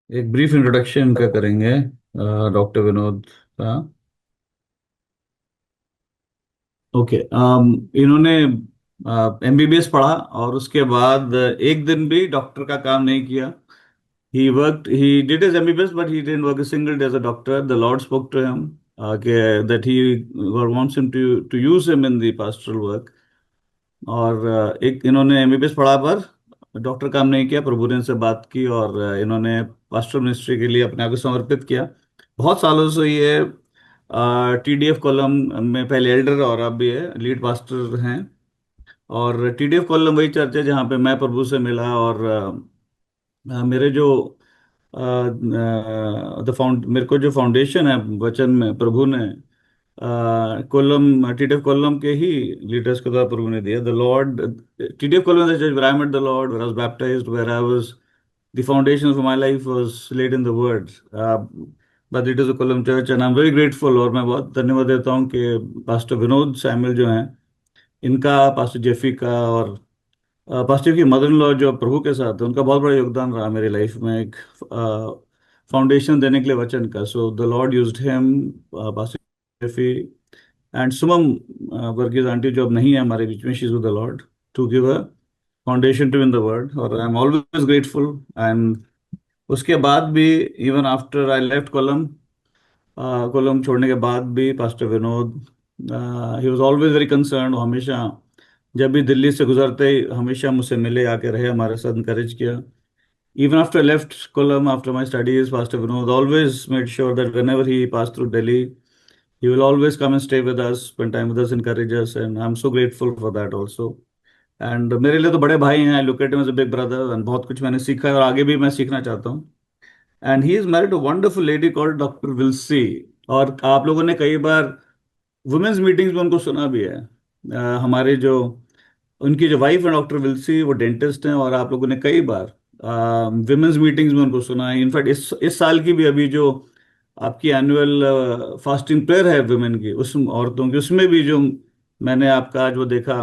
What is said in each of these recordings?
एक brief introduction का करेंगे डॉक्टर विनोद का। ओके। इन्होंने एमबीबीएस पढ़ा और उसके बाद एक दिन भी डॉक्टर का काम नहीं किया। he did his MBBS but he didn't work a single day as a doctor. The Lord spoke to him that he God wants him to use him in the pastoral work. और एक इन्होंने MBBS पढ़ा पर doctor काम नहीं किया। प्रभु ने इनसे बात की और इन्होंने पास्टर मिनिस्ट्री के लिए अपने आप को समर्पित किया। बहुत सालों से ये टीडीएफ कॉलम में पहले एल्डर और अब ये लीड पास्टर हैं। और टीडीएफ कॉलम वही चर्च है जहाँ पे मैं प्रभु से मिला। और मेरे जो द फाउंड मेरे को जो फाउंडेशन है वचन में प्रभु ने कोल्लम टीडीएफ कोल्लम के ही लीडर्स के द्वारा प्रभु ने दिया। The lord TDF Kollam the church where I met the lord, where I was baptised, where I was the foundation of my life was laid in the word by the leaders of Kollam church and I am very grateful. और मैं बहुत धन्यवाद देता हूँ कि pastor Vinod Samuel जो हैं, इनका, पास्टर जेफी का और पास्टर की मदर इन लॉ जो प्रभु के साथ है, उनका बहुत बड़ा योगदान रहा मेरी लाइफ में एक फाउंडेशन देने के लिए वचन का। So the Lord used him, pastor Jeffy and Sumam Varghese aunty जो अब नहीं है हमारे बीच में, she is with the Lord, to give a foundation to in the word. और I am always grateful. And उसके बाद भी, even after I left Kollam, Kollam छोड़ने के बाद भी pastor Vinod he was always very concern. हमेशा जब भी दिल्ली से गुजरते ही हमेशा मुझसे मिले, आके रहे, हमारे साथ encourage किया। Even after I left Kollam, after my studies, Pastor Vinod always made sure that whenever he passed through Delhi, he will always come and stay with us, spend time with us, encourage us, and I'm so grateful for that also. And मेरे लिए तो बड़े भाई हैं, I look at him as a big brother, and बहुत कुछ मैंने सीखा है और आगे भी मैं सीखना चाहता हूँ। And he is married to a wonderful lady called doctor Wilsy. और आप लोगों ने कई बार वुमेन्स मीटिंग्स में उनको सुना भी है। हमारे जो उनकी जो वाइफ है डॉक्टर विल्सी, वो डेंटिस्ट हैं और आप लोगों ने कई बार विमेंस मीटिंग्स में उनको सुना है। इनफैक्ट इस साल की भी अभी जो आपकी एनुअल फास्टिंग प्रेयर है विमेन की, उस औरतों की, उसमें भी जो मैंने आपका जो देखा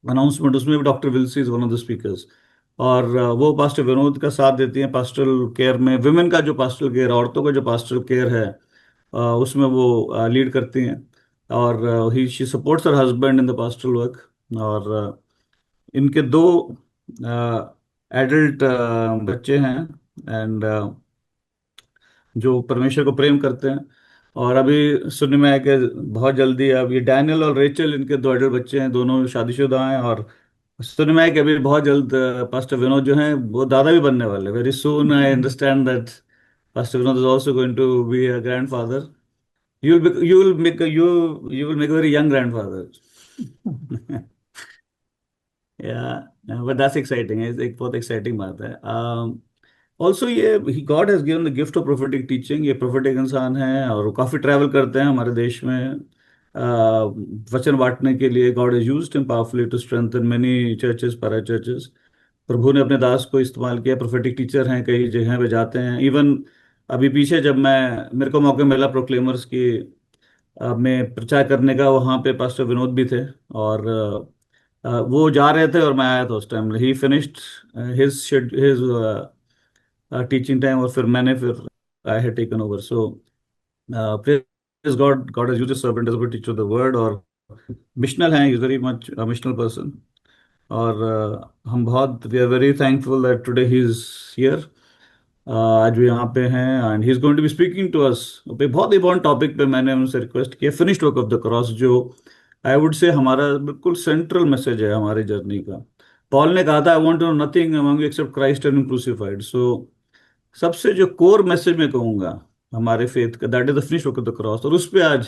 अनाउंसमेंट, उसमें भी doctor Wilsy is one of the speakers. और वो पास्टर विनोद का साथ देती हैं पास्टरल केयर में। विमेन का जो पास्टरल केयर, औरतों का जो पास्टरल केयर है, उसमें वो लीड करती हैं। और he she supports her husband in the pastoral work. और इनके दो एडल्ट बच्चे हैं, एंड जो परमेश्वर को प्रेम करते हैं। और अभी सुनने में आया कि बहुत जल्दी अब ये डैनियल और रेचल, इनके दो एडल्ट बच्चे हैं, दोनों शादीशुदा हैं। और सुनने में आया कि अभी बहुत जल्द पास्टर विनोद जो हैं वो दादा भी बनने वाले। Very soon I understand that pastor Vinod is also going to be a grandfather. You will make a very young grandfather. Yeah, but that's exciting. It's एक बहुत exciting बात है। ऑल्सो ये God has given the gift of prophetic teaching. ये prophetic इंसान है और वो काफ़ी ट्रैवल करते हैं हमारे देश में वचन बांटने के लिए। God has used him powerfully to strengthen many churches, para churches. प्रभु ने अपने दास को इस्तेमाल किया। प्रोफेटिक टीचर हैं, कई जगह पे जाते हैं। इवन अभी पीछे जब मैं मेरे को मौका मिला प्रोक्लेमर्स की में प्रचार करने का, वहाँ पे पास्टर विनोद भी थे। और वो जा रहे थे और मैं आया था उस time. He finished his his teaching time और फिर मैंने फिर I had taken over. So praise God, God has used his servant as a teacher the word. और मिशनल हैं, is very much missional person. और हम बहुत, we are very thankful that today he is here. आज भी यहाँ पे हैं and he is going to be speaking to us पे बहुत इंपॉर्टेंट टॉपिक पे। मैंने उनसे रिक्वेस्ट किया, finished work of the cross, जो आई वुड से हमारा बिल्कुल सेंट्रल मैसेज है हमारी जर्नी का। पॉल ने कहा था, I want to know nothing among you except Christ and crucified. So सबसे जो कोर मैसेज मैं कहूँगा हमारे फेथ का, that is the finished work of the cross. और उस पे आज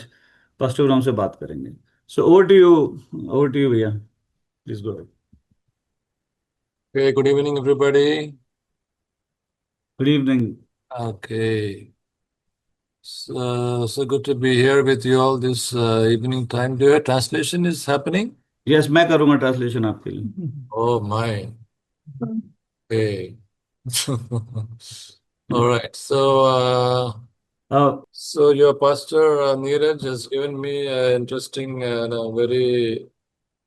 पास्टर राम से बात करेंगे। सो ओवर टू यू भैया, please go. Okay, good evening, everybody. Good evening. Okay, so good to be here with you all this evening time. Do your translation is happening? Yes, मैं करूँगा translation आपके लिए। Oh my. Okay. All right. So your pastor Neeraj has given me an interesting and a very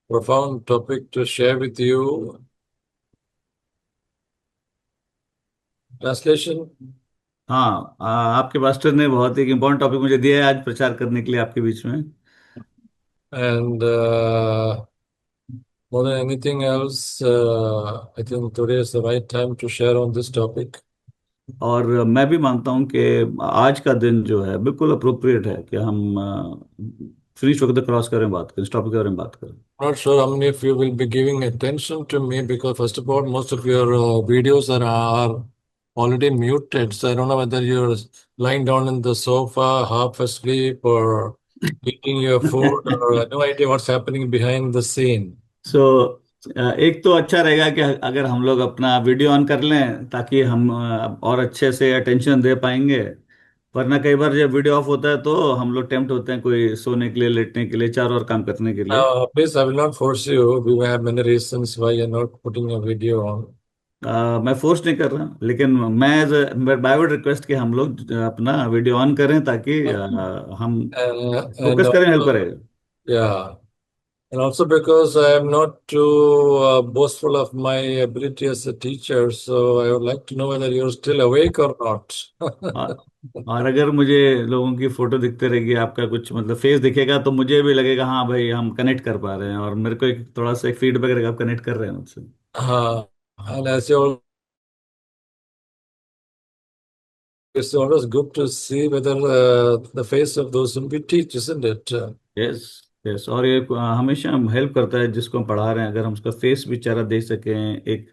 profound topic to share with you. translation. हाँ, आपके pastor ने बहुत एक important topic मुझे दिया है आज प्रचार करने के लिए आपके बीच में। And more than anything else, I think today is the right time to share on this topic. और मैं भी मानता हूँ कि आज का दिन जो है बिल्कुल अप्रोप्रिएट है कि हम फिनिश वक्त क्रॉस करें, बात करें, इस टॉपिक के बारे में बात करें। Not sure how many of you will be giving attention to me because, first of all, most of your videos are already muted. So I don't know whether you're lying down in the sofa, half asleep, or eating your food, or no idea what's happening behind the scene. सो एक तो अच्छा रहेगा कि अगर हम लोग अपना video on कर लें ताकि हम और अच्छे से अटेंशन दे पाएंगे। वरना कई बार जब वीडियो ऑफ होता है तो हम लोग टेम्प्ट होते हैं कोई सोने के लिए, लेटने के लिए, चार और काम करने के लिए। Please, I will not force you. We may have many reasons why you're not putting a video on. मैं फोर्स नहीं कर रहा, लेकिन मैं बाय वुड रिक्वेस्ट कि हम लोग अपना वीडियो ऑन करें ताकि हम And फोकस करें, हेल्प also, करेगा। yeah. And also because I am not too boastful of my ability as a teacher, so I would like to know whether you're still awake or not. और और अगर मुझे लोगों की photo दिखते रहेगी, आपका कुछ मतलब फेस दिखेगा, तो मुझे भी लगेगा हाँ भाई हम कनेक्ट कर पा रहे हैं, और मेरे को एक थोड़ा सा एक फीडबैक रहेगा आप कनेक्ट कर रहे हैं मुझसे। And as you it's always good to see whether the face of those whom we teach, isn't it? Yes, yes. और ये हमेशा हेल्प करता है जिसको हम पढ़ा रहे हैं, अगर हम उसका फेस भी चेहरा देख सकें, एक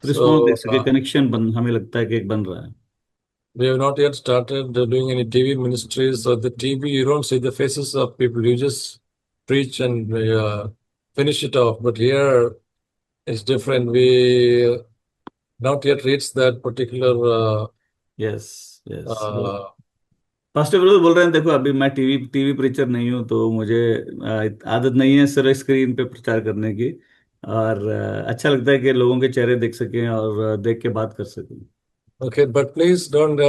रिस्पॉन्स देख So सके, कनेक्शन बन, हमें लगता है कि एक बन रहा है। we have not yet started doing any TV ministries. So the TV, you don't see the faces of people. You just preach and finish it off. But here it's different. We not yet reached that particular yes, yes. uh, fast brother बोल रहे हैं, देखो अभी मैं TV TV preacher नहीं हूँ, तो मुझे आदत नहीं है सिर्फ स्क्रीन पे प्रचार करने की। और अच्छा लगता है कि लोगों के चेहरे देख सकें और देख के बात कर सकें। okay, but please don't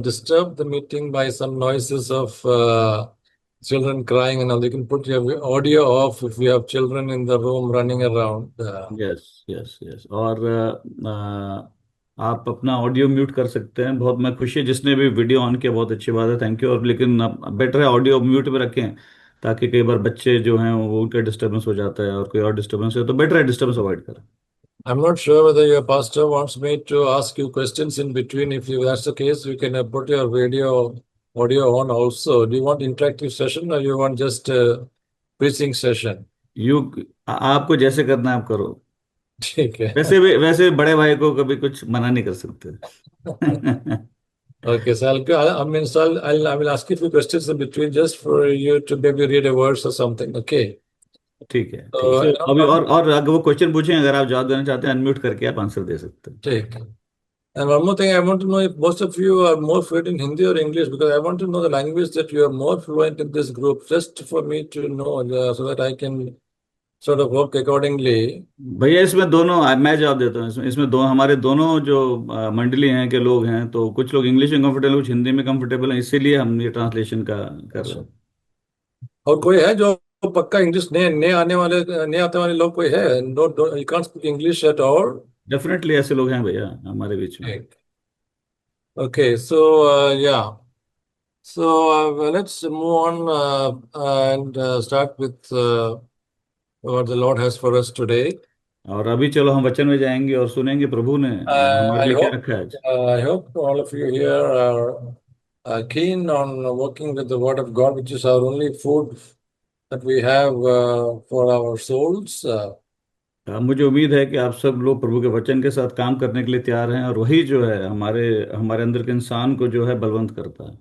disturb the meeting by some noises of children crying and all. You can put your audio off if you have children in the room running around. Yes, yes, yes. और आप अपना audio mute कर सकते हैं। बहुत मैं खुशी है जिसने भी वीडियो ऑन किया, बहुत अच्छी बात है, थैंक यू। और लेकिन बेटर है ऑडियो म्यूट में रखें, ताकि कई बार बच्चे जो हैं वो उनका डिस्टर्बेंस हो जाता है, और कोई और डिस्टर्बेंस है तो बेटर है डिस्टर्बेंस अवॉइड करें। I'm not sure whether your pastor wants me to ask you questions in between. If that's the case, we can put your video audio on also. Do you want interactive session or you want just preaching session? You आपको जैसे करना है आप करो। ठीक है. वैसे बड़े भाई को कभी कुछ मना नहीं कर सकते। Okay, so I mean, so I will ask you a few questions in between just for you to maybe read a verse or something. Okay. ठीक है, ठीक So, है। अभी और अगर वो क्वेश्चन पूछें, अगर आप जवाब देना चाहते हैं, अनम्यूट करके आप आंसर दे सकते हैं। take. And one more thing, I want to know if most of you are more fluent in Hindi or English, because I want to know the language that you are more fluent in this group, just for me to know, so that I can sort of work accordingly. भैया इसमें दोनों, मैं जवाब देता हूँ। इसमें दो हमारे दोनों जो मंडली हैं के लोग हैं, तो कुछ लोग इंग्लिश में कंफर्टेबल, कुछ हिंदी में कंफर्टेबल हैं, इसीलिए हम ये ट्रांसलेशन का कर रहे अच्छा. हैं। और कोई है जो पक्का इंग्लिश नए आने वाले नए आते वाले लोग कोई है? No, you can't speak English at all? Definitely ऐसे लोग हैं भैया हमारे बीच में। ओके, सो या. So let's move on and start with what the Lord has for us today. और अभी चलो हम वचन में जाएंगे और सुनेंगे प्रभु ने हमारे I लिए क्या hope रखा है आज। I hope all of you here are keen on working with the Word of God, which is our only food that we have for our souls. मुझे उम्मीद है कि आप सब लोग प्रभु के वचन के साथ काम करने के लिए तैयार हैं, और वही जो है हमारे हमारे अंदर के इंसान को जो है बलवंत करता है।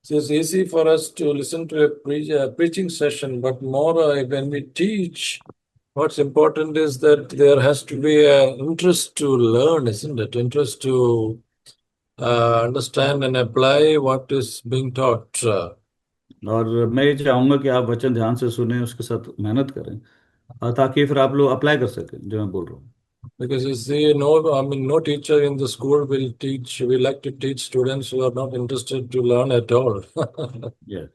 So it's easy for us to listen to a preaching session, but more when we teach, what's important is that there has to be an interest to learn, isn't it? Interest to understand and apply what is being taught. और मैं ये चाहूंगा कि आप वचन ध्यान से सुने, उसके साथ मेहनत करें, ताकि फिर आप लोग अप्लाई कर सकें जो मैं बोल रहा हूँ। Because you see, no, I mean, no teacher in the school will teach. We like to teach students who are not interested to learn at all. Yes,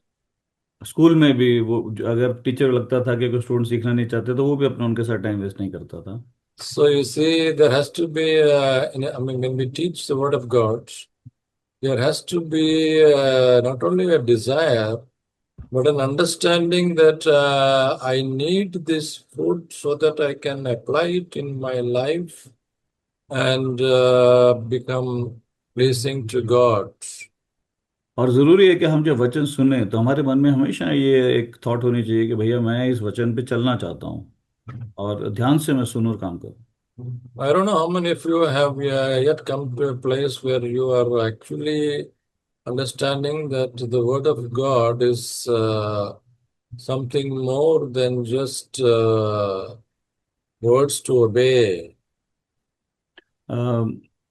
school में भी वो अगर टीचर लगता था कि कोई स्टूडेंट सीखना नहीं चाहते, तो वो भी अपना उनके साथ टाइम वेस्ट नहीं करता था। So you see, there has to be, I mean, when we teach the Word of God, there has to be not only a desire, but an understanding that I need this food so that I can apply it in my life and become pleasing to God. और जरूरी है कि हम जब वचन सुने तो हमारे मन में हमेशा ये एक थॉट होनी चाहिए कि भैया मैं इस वचन पे चलना चाहता हूँ और ध्यान से मैं सुनूं और काम करूं। I don't know how many of you have yet come to a place where you are actually understanding that the Word of God is something more than just words to obey. अ,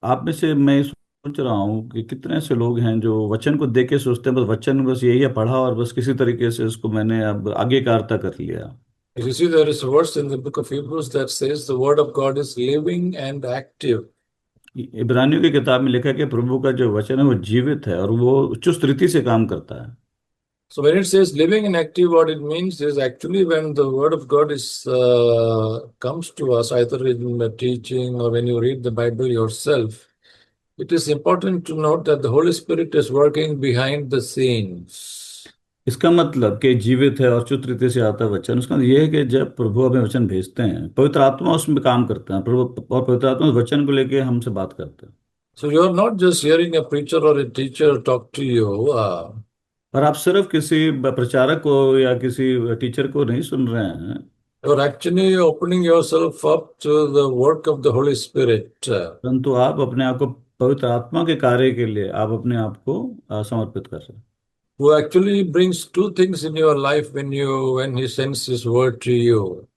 आप में से मैं सोच रहा हूँ कि कितने ऐसे लोग हैं जो वचन को देख के सोचते हैं बस वचन बस यही है पढ़ा और बस किसी तरीके से उसको मैंने अब आगे कारता कर लिया। If you see, there is a verse in the book of Hebrews that says the Word of God is living and active. इब्रानियों की किताब में लिखा है कि प्रभु का जो वचन है वो जीवित है और वो चुस्त रीति से काम करता है। So when it says living and active, what it means is actually when the Word of God is comes to us, either in the teaching or when you read the Bible yourself, it is important to note that the Holy Spirit is working behind the scenes. इसका मतलब कि जीवित है और चुस्त रीति से आता है वचन उसका मतलब ये है कि जब प्रभु हमें वचन भेजते हैं पवित्र आत्मा उसमें काम करते हैं प्रभु और पवित्र आत्मा उस वचन को लेके हमसे बात करते हैं। So you're not just hearing a preacher or a teacher talk to you. और आप सिर्फ किसी प्रचारक को या किसी टीचर को नहीं सुन रहे हैं You're actually opening yourself up to the work of the Holy Spirit, परंतु आप अपने आप को पवित्र आत्मा के कार्य के लिए आप अपने आप को समर्पित कर रहे हैं। who actually brings two things in your life when He sends His word to you.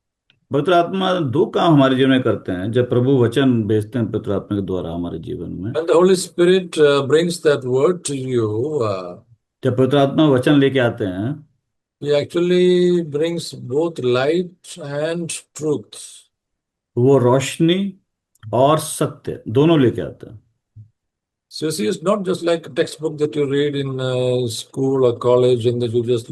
पवित्र आत्मा दो काम हमारे जीवन में करते हैं जब प्रभु वचन भेजते हैं पवित्र आत्मा के द्वारा हमारे जीवन में। When the Holy Spirit brings that word to you, जब पवित्र आत्मा वचन लेके आते हैं He actually brings both light and truth. वो रोशनी और सत्य दोनों लेके आते हैं। So you see, it's not just like a textbook that you read in school or college and that you just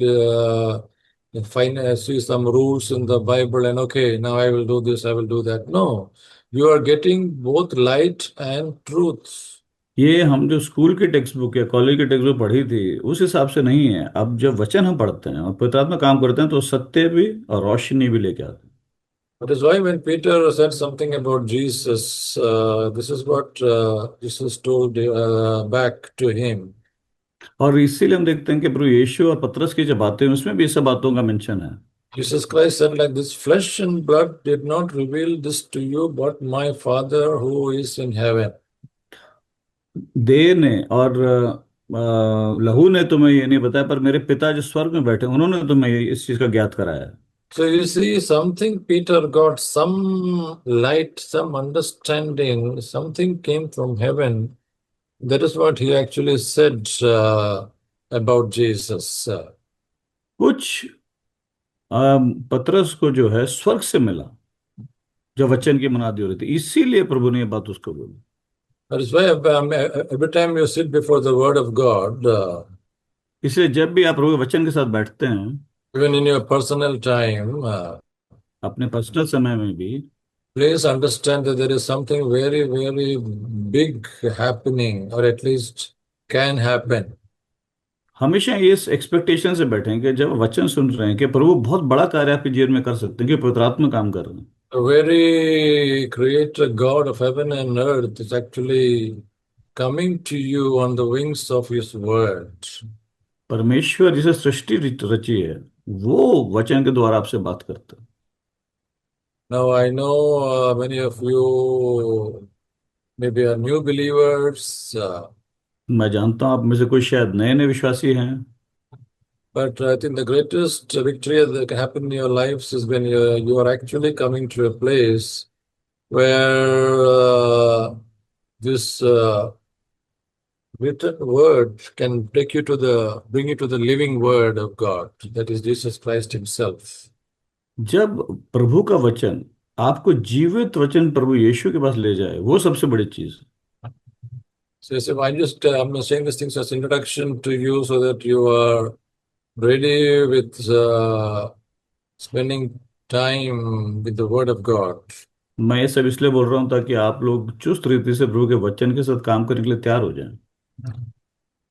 see some rules in the Bible and okay, now I will do this, I will do that. No, you are getting both light and truth. ये हम जो school की text book या college की text book पढ़ी थी उस हिसाब से नहीं है। अब जब वचन हम पढ़ते हैं और पवित्र आत्मा काम करते हैं तो सत्य भी और रोशनी भी लेके आते हैं। That is why when Peter said something about Jesus, this is what Jesus told back to him. और इसीलिए हम देखते हैं कि प्रभु यीशु और पतरस की जो बातें हैं उसमें भी इस सब बातों का मेंशन है। Jesus Christ said like this, flesh and blood did not reveal this to you, but my Father who is in heaven. देह ने और लहू ने तुम्हें ये नहीं बताया पर मेरे पिता जो स्वर्ग में बैठे उन्होंने तुम्हें इस चीज का ज्ञात कराया है। So you see, something Peter got, some light, some understanding, something came from heaven. That is what he actually said about Jesus. कुछ पतरस को जो है स्वर्ग से मिला जो वचन की मुनादी हो रही थी इसीलिए प्रभु ने ये बात उसको बोली। That is why every time you sit before the Word of God, इसलिए जब भी आप प्रभु के वचन के साथ बैठते हैं even in your personal time, अपने पर्सनल समय में भी please understand that there is something very, very big happening, or at least can happen. हमेशा ये इस एक्सपेक्टेशन से बैठें कि जब वचन सुन रहे हैं कि प्रभु बहुत बड़ा कार्य आपके जीवन में कर सकते हैं कि पवित्र आत्मा काम कर रहे हैं। The very creator God of heaven and earth is actually coming to you on the wings of His word. परमेश्वर जिसे सृष्टि रची है वो वचन के द्वारा आपसे बात करता है। Now I know many of you maybe are new believers, मैं जानता हूं आप में से कोई शायद नए नए विश्वासी हैं but I think the greatest victory that can happen in your lives is when you are actually coming to a place where this written word can take you to bring you to the living word of God, that is Jesus Christ Himself. जब प्रभु का वचन आपको जीवित वचन प्रभु यीशु के पास ले जाए वो सबसे बड़ी चीज है। So I'm saying these things as introduction to you so that you are ready with spending time with the Word of God. मैं ये सब इसलिए बोल रहा हूँ ताकि आप लोग चुस्त रीति से प्रभु के वचन के साथ काम करने के लिए तैयार हो जाएं।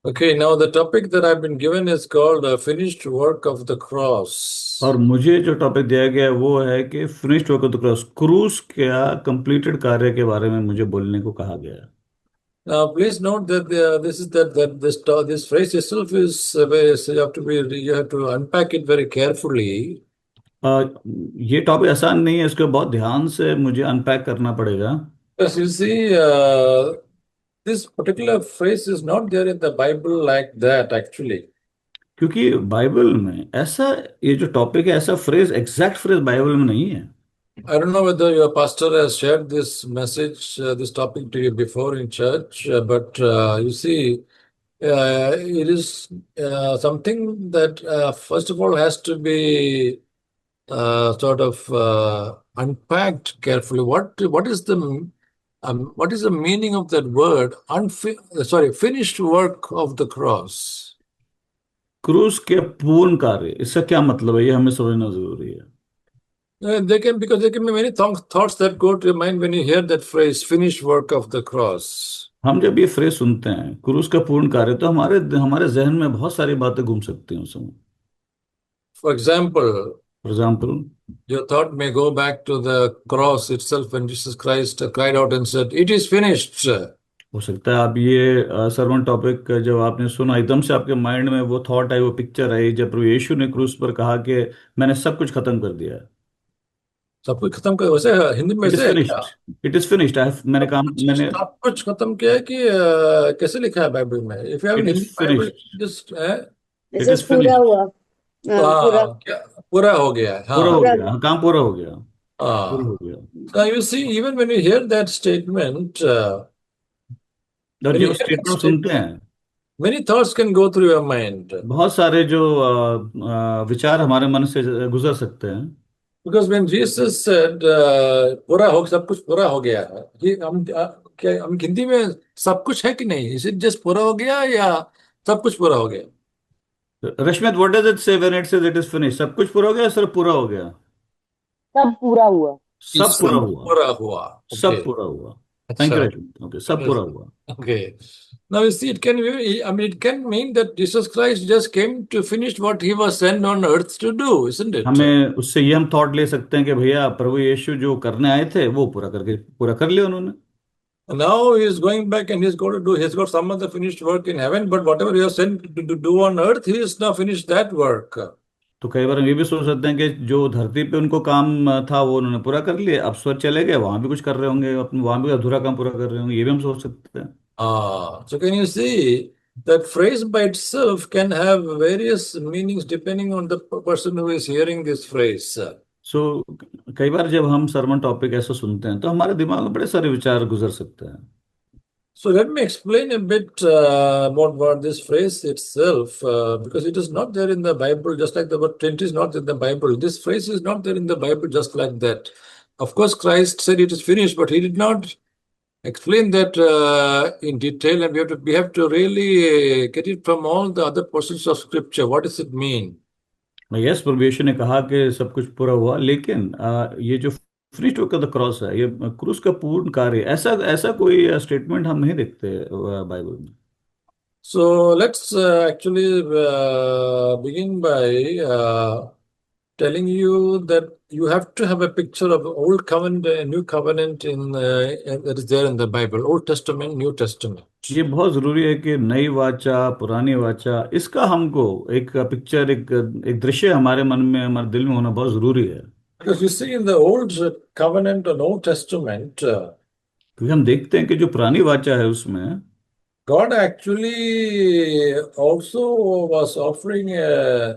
Okay, now the topic that I've been given is called finished work of the cross. और मुझे जो टॉपिक दिया गया है वो है कि finished work of the cross, क्रूस क्या कंप्लीटेड कार्य के बारे में मुझे बोलने को कहा गया है। Now, please note that this is that this phrase itself is very, so you have to unpack it very carefully. अ, ये टॉपिक आसान नहीं है, इसको बहुत ध्यान से मुझे अनपैक करना पड़ेगा। Because you see, this particular phrase is not there in the Bible like that actually. क्योंकि बाइबल में ऐसा, ये जो टॉपिक है ऐसा फ्रेज, एग्जैक्ट फ्रेज बाइबल में नहीं है। I don't know whether your pastor has shared this message, this topic to you before in church, but you see, it is something that first of all has to be sort of unpacked carefully. What is the meaning of that word? Finished work of the cross. क्रूस के पूर्ण कार्य, इसका क्या मतलब है, ये हमें समझना जरूरी है। Because there can be many thoughts that go to your mind when you hear that phrase, finished work of the cross. हम जब ये फ्रेज सुनते हैं क्रूस का पूर्ण कार्य, तो हमारे हमारे जहन में बहुत सारी बातें घूम सकती हैं उस समय। For example, for example, your thought may go back to the cross itself when Jesus Christ cried out and said, "It is finished." हो सकता है आप ये सर्मन टॉपिक जब आपने सुना, एकदम से आपके माइंड में वो थॉट आई, वो पिक्चर आई, जब प्रभु यीशु ने क्रूस पर कहा कि मैंने सब कुछ खत्म कर दिया है। सब कुछ खत्म कर, वैसे हिंदी में इट इज ऐसे है क्या? फिनिश्ड, इट इज फिनिश्ड, मैंने काम, मैंने, सब कुछ खत्म किया है कि कैसे लिखा है बाइबल में? If you have it is Hindi Bible, finished, just it जैसे इज पूरा फिनिश्ड, हुआ। पूरा क्या पूरा हो गया है? पूरा हाँ हो पूरा गया, हाँ, काम पूरा हो गया, पूरा हाँ। हो गया। Now you see, even when you hear that statement, और when ये you hear that स्टेटमेंट सुनते statement, हैं, many thoughts can go through your mind. बहुत सारे जो विचार हमारे मन से गुजर सकते हैं। Because when Jesus said, पूरा हो, सब कुछ पूरा हो गया है, ये हम क्या हम हिंदी में सब कुछ है कि नहीं? इज इट जस्ट पूरा हो गया या सब कुछ पूरा हो गया? रश्मित, व्हाट डज इट से when it says it is finish? सब कुछ पूरा हो गया, सिर्फ पूरा हो गया? सब पूरा हुआ। सब पूरा सब हुआ, पूरा हुआ। सब ओके, पूरा हुआ। थैंक यू अच्छा। रश्मित, ओके, सब पूरा हुआ। Okay. Now you see, it can mean that Jesus Christ just came to finish what he was sent on earth to do, isn't it? हमें उससे ये हम थॉट ले सकते हैं कि भैया प्रभु यीशु जो करने आए थे वो पूरा कर लिया उन्होंने। Now he is going back and he's got some other finished work in heaven, but whatever he was sent to do on earth, he has now finished that work. तो कई बार हम ये भी सोच सकते हैं कि जो धरती पे उनको काम था वो उन्होंने पूरा कर लिया, अब स्वर्ग चले गए, वहां भी कुछ कर रहे होंगे, अपने वहां भी अधूरा काम पूरा कर रहे होंगे, ये भी हम सोच सकते हैं। So can you see that phrase by itself can have various meanings depending on the person who is hearing this phrase. सो कई बार जब हम सरमन टॉपिक ऐसा सुनते हैं तो हमारे दिमाग में बड़े सारे विचार गुजर सकते हैं। So let me explain a bit more about this phrase itself, because it is not there in the Bible, just like the word Trinity is not in the Bible. This phrase is not there in the Bible just like that. Of course, Christ said it is finished, but he did not explain that in detail, and we have to really get it from all the other portions of Scripture. What does it mean? Yes, प्रभु यीशु ने कहा कि सब कुछ पूरा हुआ, लेकिन ये जो finished work of the cross है, ये क्रूस का पूर्ण कार्य, ऐसा ऐसा कोई स्टेटमेंट हम नहीं देखते बाइबल में। So let's actually begin by telling you that you have to have a picture of Old Covenant and New Covenant that is there in the Bible, Old Testament, New Testament. ये बहुत जरूरी है कि नई वाचा पुरानी वाचा, इसका हमको एक पिक्चर, एक दृश्य हमारे मन में, हमारे दिल में होना बहुत जरूरी है। Because you see, in the Old Covenant and Old Testament, क्योंकि हम देखते हैं कि जो पुरानी वाचा है उसमें God actually also was offering a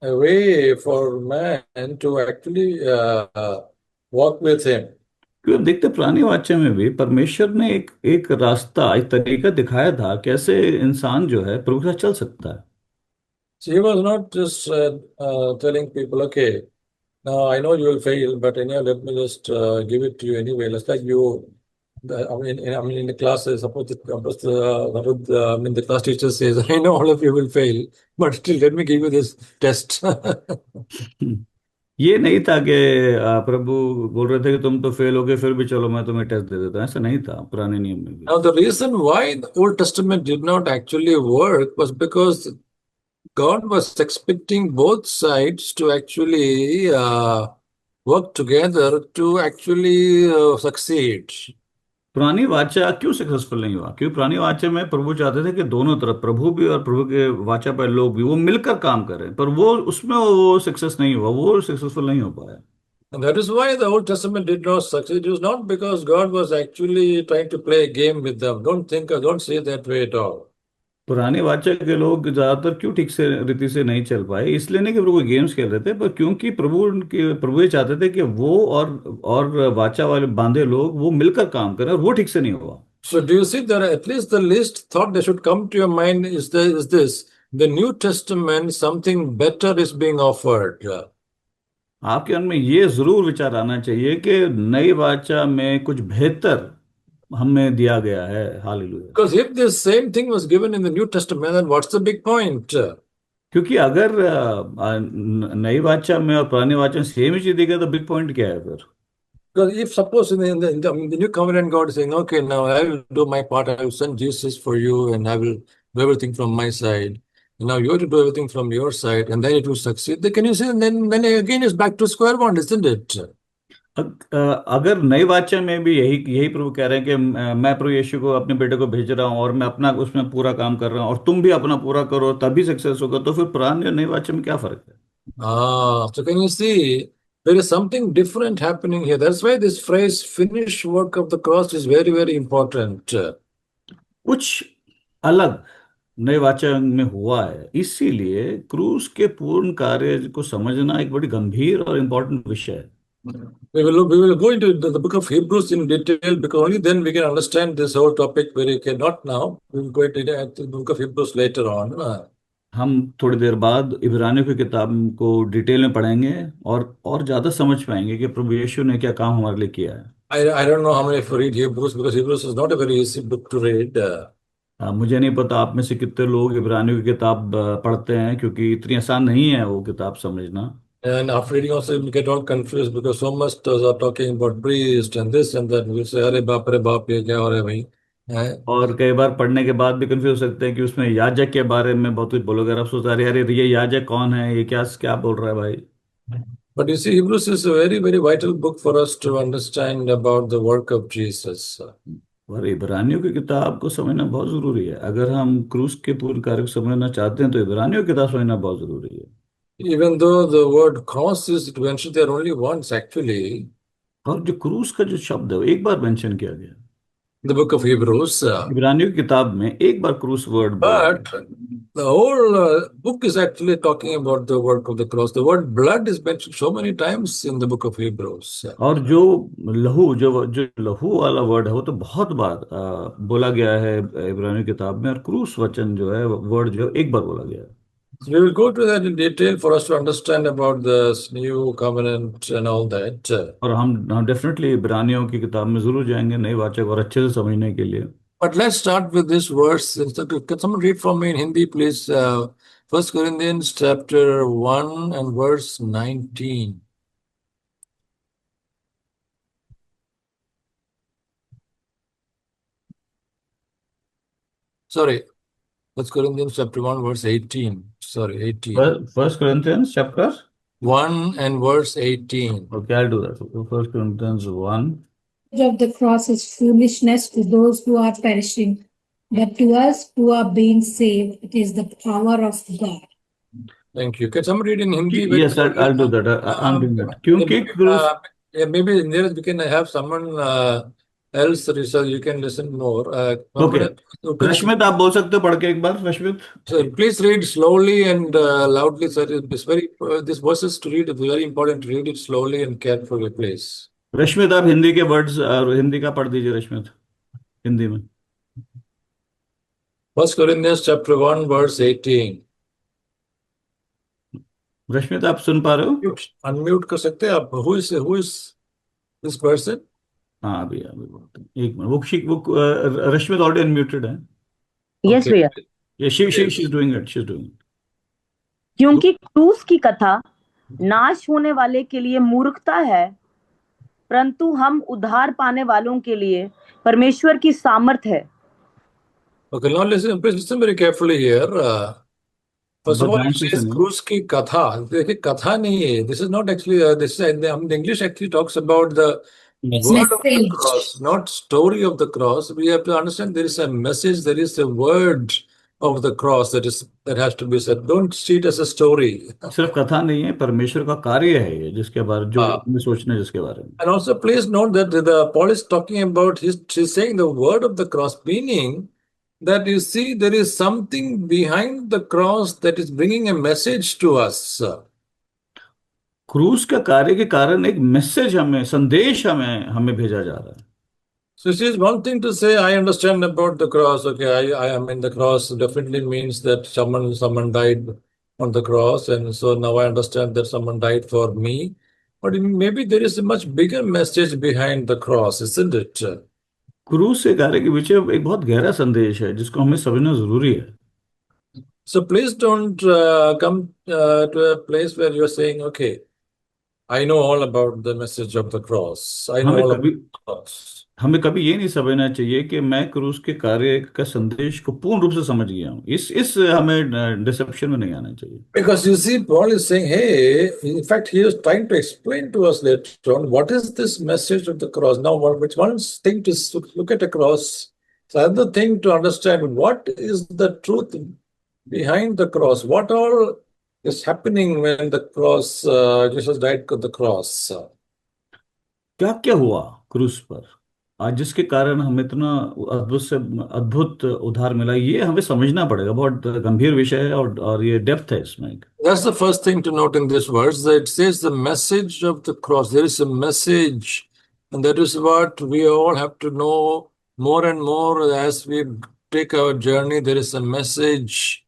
way for man to actually walk with him. क्योंकि हम देखते हैं पुरानी वाचा में भी परमेश्वर ने एक एक रास्ता, एक तरीका दिखाया था कैसे इंसान जो है प्रभु के साथ चल सकता है। So he was not just telling people, okay, now I know you will fail, but anyhow, let me just give it to you anyway. It's like in the classes, suppose the class teacher says, I know all of you will fail, but still let me give you this test. ये नहीं था कि प्रभु बोल रहे थे कि तुम तो फेल हो गए, फिर भी चलो मैं तुम्हें टेस्ट दे देता हूं। ऐसा नहीं था पुराने नियम में भी। Now, the reason why the Old Testament did not actually work was because God was expecting both sides to actually work together to actually succeed. पुरानी वाचा क्यों सक्सेसफुल नहीं हुआ? क्योंकि पुरानी वाचा में प्रभु चाहते थे कि दोनों तरफ, प्रभु भी और प्रभु के वाचा पर लोग भी, वो मिलकर काम करें, पर वो उसमें वो सक्सेस नहीं हुआ, वो सक्सेसफुल नहीं हो पाया। And that is why the Old Testament did not succeed. It was not because God was actually trying to play a game with them. Don't say that way at all. पुरानी वाचा के लोग ज्यादातर क्यों ठीक से रीति से नहीं चल पाए, इसलिए नहीं कि प्रभु गेम्स खेल रहे थे, पर क्योंकि प्रभु ये चाहते थे कि वो और वाचा वाले बांधे लोग वो मिलकर काम करें, और वो ठीक से नहीं हुआ। So do you see that at least the least thought that should come to your mind is this: the New Testament, something better is being offered. आपके मन में ये जरूर विचार आना चाहिए कि नई वाचा में कुछ बेहतर हमें दिया गया है। Hallelujah. Because if this same thing was given in the New Testament, then what's the big point? क्योंकि अगर नई वाचा में और पुरानी वाचा में सेम ही चीज दी गई, तो बिग पॉइंट क्या है फिर? Because if suppose in the New Covenant, God is saying, okay, now I will do my part, I will send Jesus for you, and I will do everything from my side. And now you have to do everything from your side, and then it will succeed. Then can you say, then again it's back to square one, isn't it? अगर नई वाचा में भी यही यही प्रभु कह रहे हैं कि मैं प्रभु यीशु को, अपने बेटे को भेज रहा हूँ और मैं अपना उसमें पूरा काम कर रहा हूँ, और तुम भी अपना पूरा करो तभी सक्सेस होगा, तो फिर पुराने और नई वाचा में क्या फर्क है? So can you see, there is something different happening here. That's why this phrase, finished work of the cross, is very, very important. कुछ अलग नए वाचा में हुआ है, इसीलिए क्रूस के पूर्ण कार्य को समझना एक बड़ी गंभीर और इम्पोर्टेंट विषय है। We will go into the book of Hebrews in detail, because only then we can understand this whole topic very okay. Not now. We will go into the book of Hebrews later on. हम थोड़ी देर बाद इब्रानियों की किताब को detail में पढ़ेंगे और ज्यादा समझ पाएंगे कि प्रभु यीशु ने क्या काम हमारे लिए किया है। I don't know how many of you read Hebrews, because Hebrews is not a very easy book to read. मुझे नहीं पता आप में से कितने लोग इब्रानियों की किताब पढ़ते हैं, क्योंकि इतनी आसान नहीं है वो किताब समझना। And after reading also, you get all confused because so much are talking about priest and this and that. We say, अरे बाप ये क्या हो रहा है भाई? और कई बार पढ़ने के बाद भी कंफ्यूज हो सकते हैं कि उसमें याजक के बारे में बहुत कुछ बोलोगे, और आप सोचते हैं, अरे अरे ये याजक कौन है, ये क्या क्या बोल रहा है भाई? But you see, Hebrews is a very, very vital book for us to understand about the work of Jesus. और इब्रानियों की किताब को समझना बहुत जरूरी है। अगर हम क्रूस के पूर्ण कार्य को समझना चाहते हैं तो इब्रानियों की किताब समझना बहुत जरूरी है। Even though the word cross is mentioned there only once, actually, और जो क्रूस का जो शब्द है वो एक बार मेंशन किया गया the book of Hebrews. इब्रानियों की किताब में, एक बार क्रूस वर्ड बोला But गया। the whole book is actually talking about the work of the cross. The word blood is mentioned so many times in the book of Hebrews. और जो जो लहू वाला वर्ड है वो तो बहुत बार बोला गया है इब्रानियों की किताब में, और क्रूस वचन जो है वर्ड जो है एक बार बोला गया है। So we will go to that in detail for us to understand about this new covenant and all that. और हम डेफिनेटली इब्रानियों की किताब में जरूर जाएंगे नए वाचक और अच्छे से समझने के लिए। But let's start with this verse. Can someone read from me in Hindi, please? 1 Corinthians chapter 1 and verse 19. Sorry, 1 Corinthians chapter 1 verse 18. Sorry, 18. First Corinthians chapter 1 and verse 18. Okay, I do that. First Corinthians 1। Of the cross is foolishness to those who are perishing, but to us who are being saved, it is the power of God. Thank you. Can somebody read in Hindi? Yes, I'll do that. I'm doing that. क्योंकि क्रूस Yeah, maybe in there we can have someone else research. You can listen more. Okay, Rashmit आप बोल सकते हो पढ़ के एक बार, Rashmit. So please read slowly and loudly, sir. It's very this verses to read. It's very important to read it slowly and carefully, please. Rashmit आप हिंदी के words Hindi का पढ़ दीजिए रश्मित, हिंदी में। 1 Corinthians chapter 1 verse 18. रश्मित आप सुन पा रहे हो? Unmute कर सकते हैं आप? Who is this person? हाँ, अभी बोलते हैं, एक मिनट। वो रश्मित ऑलरेडी अनम्यूटेड है। Yes Okay. भैया। ये she is doing it, she is doing it. क्योंकि क्रूस की कथा नाश होने वाले के लिए मूर्खता है, परंतु हम उद्धार पाने वालों के लिए परमेश्वर की सामर्थ है। Okay, now listen, please listen very carefully here. First of बहुत all, ध्यान it से says सुनिए। क्रूस की कथा। देखिए कथा नहीं है. This is not actually. This is the English actually talks about the word of the Message. cross, not story of the cross. We have to understand there is a message. There is a word of the cross that has to be said. Don't see it as a story. सिर्फ कथा नहीं है, परमेश्वर का कार्य है ये, जिसके बारे जो Uh, हमें सोचना है जिसके बारे में। and also, please note that the Paul is talking about he's saying the word of the cross, meaning that you see there is something behind the cross that is bringing a message to us. क्रूस का कार्य के कारण एक message हमें, संदेश हमें हमें भेजा जा रहा है। So it is one thing to say, I understand about the cross. Okay, I am in the cross. Definitely means that someone died on the cross, and so now I understand that someone died for me. But maybe there is a much bigger message behind the cross, isn't it? क्रूस के कार्य के पीछे एक बहुत गहरा संदेश है जिसको हमें समझना जरूरी है। So please don't come to a place where you're saying, okay, I know all about the message of the cross. I know हमें all about कभी the cross. हमें कभी ये नहीं समझना चाहिए कि मैं क्रूस के कार्य का संदेश को पूर्ण रूप से समझ गया हूँ। इस हमें डिसेप्शन में नहीं आना चाहिए। Because you see, Paul is saying, hey, in fact, he is trying to explain to us later on what is this message of the cross. Now, which one thing to look at a cross, it's another thing to understand what is the truth behind the cross. What all is happening when the cross, Jesus died on the cross. क्या क्या हुआ क्रूस पर आज, जिसके कारण हमें इतना अद्भुत से अद्भुत उद्धार मिला, ये हमें समझना पड़ेगा। बहुत गंभीर विषय है और ये डेप्थ है इसमें। That's the first thing to note in this verse, that it says the message of the cross. There is a message, and that is what we all have to know more and more as we take our journey. There is a message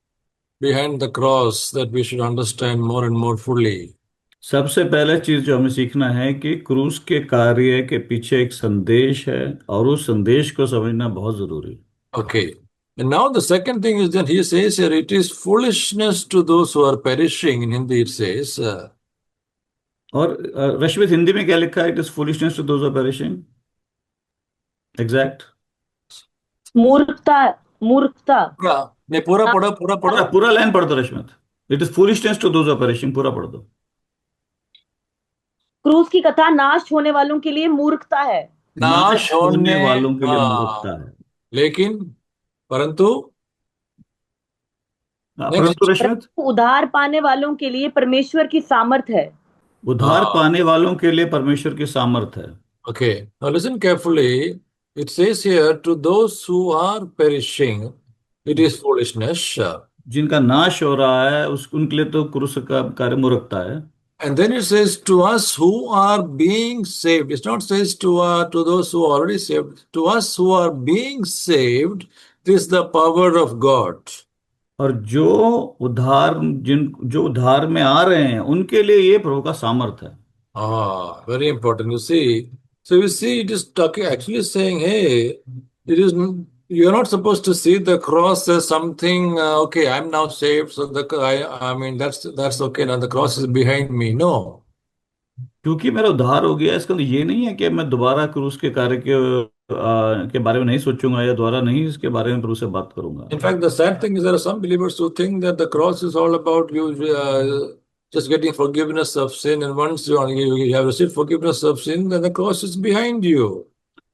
behind the cross that we should understand more and more fully. सबसे पहले चीज जो हमें सीखना है कि क्रूस के कार्य के पीछे एक संदेश है और उस संदेश को समझना बहुत जरूरी है। Okay. And now the second thing is that he says here, it is foolishness to those who are perishing. In Hindi it says, और रश्मित, हिंदी में क्या लिखा है? It is foolishness to those are perishing. Exact मूर्खता, मूर्खता। नहीं पूरा पढ़ो, पूरा पढ़ो. पूरा लाइन पढ़ दो Rashmit. It is foolishness to those are perishing, पूरा पढ़ दो। क्रूस की कथा नाश होने वालों के लिए मूर्खता है। नाश होने वालों के लिए मूर्खता है। लेकिन परंतु परंतु रश्मित, उद्धार पाने वालों के लिए परमेश्वर की सामर्थ है। उद्धार पाने वालों के लिए परमेश्वर की सामर्थ है। Okay, now listen carefully. It says here, to those who are perishing, it is foolishness. जिनका नाश हो रहा है उनके लिए तो क्रूस का कार्य मूर्खता है। And then it says to us who are being saved. It's not says to those who are already saved. To us who are being saved, this is the power of God. और जो उद्धार में आ रहे हैं उनके लिए ये प्रभु का सामर्थ है। Very important. You see, so you see, it is talking actually saying, hey, it is you're not supposed to see the cross as something. Okay, I'm now saved, so I mean that's okay. Now the cross is behind me. No. क्योंकि मेरा उद्धार हो गया, इसका तो ये नहीं है कि मैं दोबारा क्रूस के कार्य के बारे में नहीं सोचूंगा या दोबारा नहीं इसके बारे में प्रभु से बात करूंगा। In fact, the sad thing is there are some believers who think that the cross is all about you just getting forgiveness of sin, and once you have received forgiveness of sin, then the cross is behind you.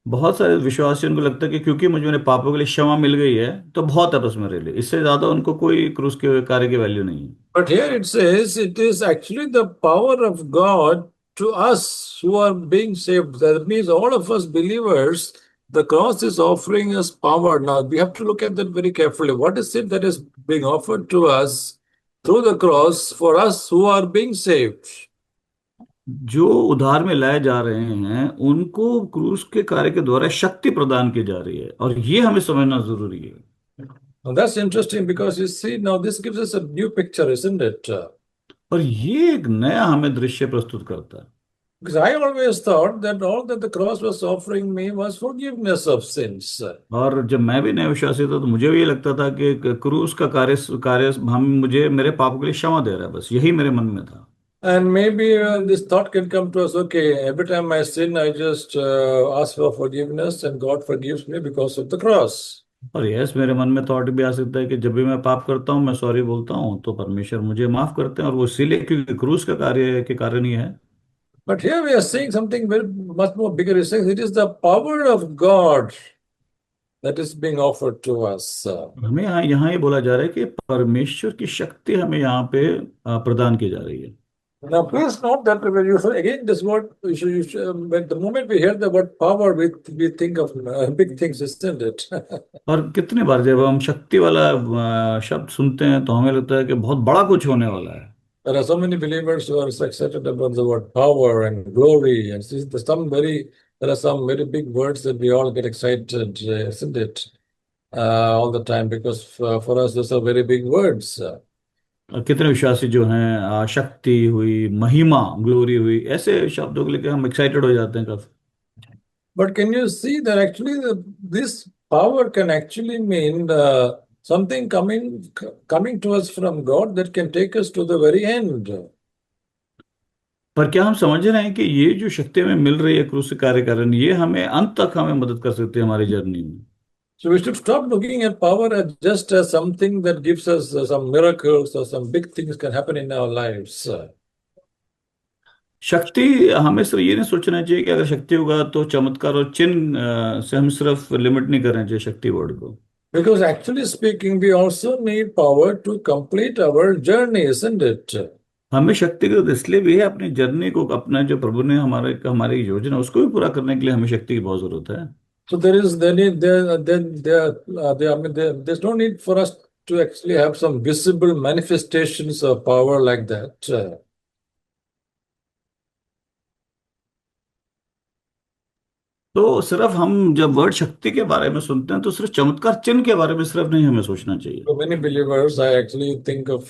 बहुत सारे विश्वासियों को लगता है कि क्योंकि मुझे मेरे पापों के लिए क्षमा मिल गई है तो बहुत है बस मेरे लिए, इससे ज्यादा उनको कोई क्रूस के कार्य की वैल्यू नहीं है। But here it says it is actually the power of God to us who are being saved. That means all of us believers, the cross is offering us power. Now we have to look at that very carefully. What is it that is being offered to us through the cross for us who are being saved? जो उद्धार में लाए जा रहे हैं उनको क्रूस के कार्य के द्वारा शक्ति प्रदान की जा रही है और ये हमें समझना जरूरी है। Now that's interesting because you see now this gives us a new picture, isn't it? और ये एक नया हमें दृश्य प्रस्तुत करता है। Because I always thought that all that the cross was offering me was forgiveness of sins. और जब मैं भी नया विश्वासी था तो मुझे भी ये लगता था कि क्रूस का कार्य कार्य हम मुझे मेरे पापों के लिए क्षमा दे रहा है, बस यही मेरे मन में था। And maybe this thought can come to us, okay, every time I sin, I just ask for forgiveness and God forgives me because of the cross. और यस, मेरे मन में थॉट भी आ सकता है कि जब भी मैं पाप करता हूँ मैं सॉरी बोलता हूँ तो परमेश्वर मुझे माफ करते हैं, और वो इसीलिए क्योंकि क्रूस का कार्य के कारण ही है। But here we are saying something very much more bigger. He's saying it is the power of God that is being offered to us. हमें यहाँ यहाँ ये बोला जा रहा है कि परमेश्वर की शक्ति हमें यहाँ पे प्रदान की जा रही है। Now, please note that when you again this word, when the moment we hear the word power, we think of big things, isn't it? और कितने बार जब हम शक्ति वाला शब्द सुनते हैं तो हमें लगता है कि बहुत बड़ा कुछ होने वाला है। There are so many believers who are so excited about the word power and glory, and there are some very big words that we all get excited, isn't it? All the time, because for us those are very big words. और कितने विश्वासी जो हैं शक्ति हुई, महिमा, glory हुई, ऐसे शब्दों को लेकर हम एक्साइटेड हो जाते हैं काफी। But can you see that actually this power can actually mean something coming to us from God that can take us to the very end. पर क्या हम समझ रहे हैं कि ये जो शक्ति हमें मिल रही है क्रूस कार्य कारण, ये हमें अंत तक हमें मदद कर सकती है हमारी जर्नी में। So we should stop looking at power as just as something that gives us some miracles or some big things can happen in our lives. शक्ति, हमें सिर्फ ये नहीं सोचना चाहिए कि अगर शक्ति होगा तो चमत्कार और चिन्ह से हम सिर्फ लिमिट नहीं करना चाहिए शक्ति वर्ड को। Because actually speaking, we also need power to complete our journey, isn't it? हमें शक्ति की जरूरत इसलिए भी है, अपनी जर्नी को, अपना जो प्रभु ने हमारी योजना उसको भी पूरा करने के लिए हमें शक्ति की बहुत जरूरत है। So there's no need for us to actually have some visible manifestations of power like that. तो सिर्फ हम जब वर्ड शक्ति के बारे में सुनते हैं तो सिर्फ चमत्कार चिन्ह के बारे में सिर्फ नहीं हमें सोचना चाहिए। For many believers, I actually think of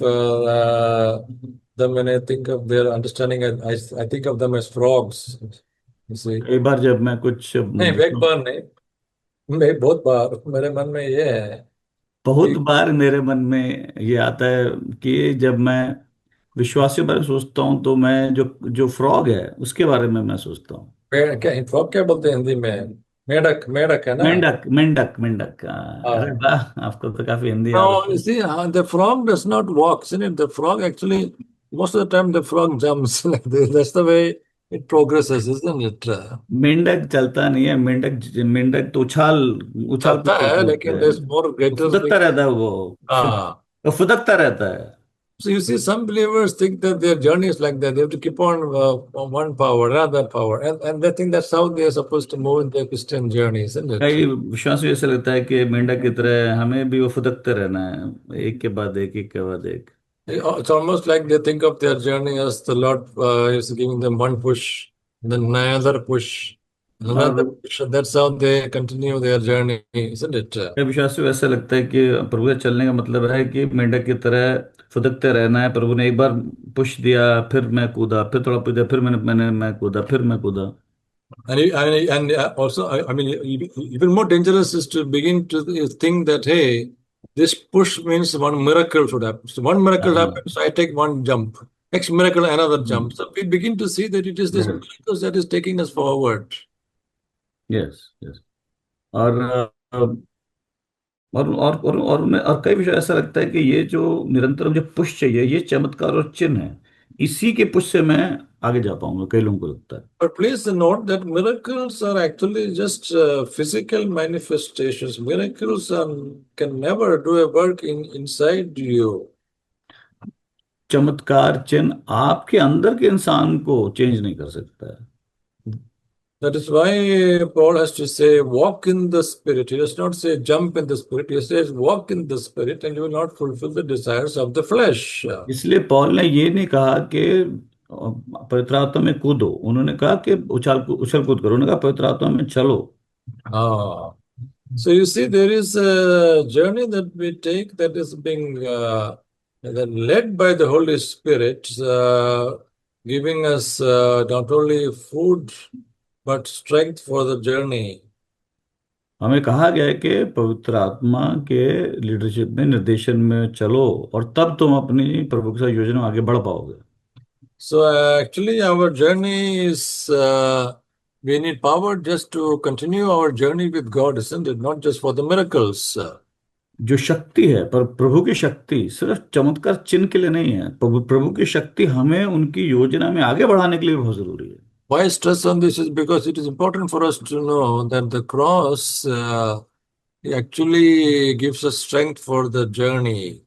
them when I think of their understanding. I think of them as frogs. You see? एक बार जब मैं कुछ नहीं, एक बार नहीं, मैं बहुत बार मेरे मन में ये है बहुत कि बार मेरे मन में ये आता है कि जब मैं विश्वासियों के बारे में सोचता हूँ तो मैं जो जो फ्रॉग है उसके बारे में मैं सोचता हूँ। क्या फ्रॉग क्या बोलते हैं हिंदी में? मेढक, मेढक है ना? मेंढक, मेंढक, मेंढक। अरे हाँ. वाह, आपको तो काफी हिंदी आ Now, रही you है। see, the frog does not walk, isn't it? The frog actually, most of the time, the frog jumps like this. That's the way it progresses, isn't it? मेंढक चलता नहीं है, मेंढक मेंढक तो उछाल उछाल चलता कूद है, करता लेकिन रहता there's है, more वो greater फुदकता thing. रहता है, Ah. वो फुदकता रहता है। So you see, some believers think that their journey is like that. They have to keep on one power, another power, and they think that's how they are supposed to move in their Christian journey, isn't it? कई विश्वास में ऐसा लगता है कि मेंढक की तरह हमें भी वो फुदकते रहना है, एक के बाद एक, एक के बाद एक। It's almost like they think of their journey as the Lord is giving them one push, then another push, another और push. That's how they continue their journey, isn't it? कई विश्वास में ऐसा लगता है कि प्रभु के चलने का मतलब है कि मेंढक की तरह फुदकते रहना है। प्रभु ने एक बार पुश दिया, फिर मैं कूदा, फिर थोड़ा कूदा, फिर मैं कूदा, फिर मैं कूदा। And also, I mean, even more dangerous is to begin to think that, hey, this push means one miracle should happen. So one miracle हाँ, happens, I take one jump. Next miracle, another jump. So we begin to see that it is this miracle that is taking us forward. Yes, yes. और और कई विषय ऐसा लगता है कि ये जो निरंतर मुझे पुश चाहिए, ये चमत्कार और चिन्ह है, इसी के पुश से मैं आगे जा पाऊंगा, कई लोगों को लगता है। But please note that miracles are actually just physical manifestations. Miracles can never do a work inside you. चमत्कार चिन्ह आपके अंदर के इंसान को चेंज नहीं कर सकता है। That is why Paul has to say, walk in the Spirit. He does not say, jump in the Spirit. He says, walk in the Spirit, and you will not fulfill the desires of the flesh. इसलिए पौल ने ये नहीं कहा कि पवित्र आत्मा में कूदो, उन्होंने कहा कि उछल कूद करो, उन्होंने कहा पवित्र आत्मा में चलो। Ah. So you see, there is a journey that we take that is being led by the Holy Spirit, giving us not only food, but strength for the journey. हमें कहा गया है कि पवित्र आत्मा के लीडरशिप में, निर्देशन में चलो, और तब तुम अपनी प्रभु के साथ योजना में आगे बढ़ पाओगे। So actually, our journey is we need power just to continue our journey with God, isn't it? Not just for the miracles. जो शक्ति है, पर प्रभु की शक्ति सिर्फ चमत्कार चिन्ह के लिए नहीं है। प्रभु प्रभु की शक्ति हमें उनकी योजना में आगे बढ़ाने के लिए बहुत जरूरी है। Why I stress on this is because it is important for us to know that the cross actually gives us strength for the journey.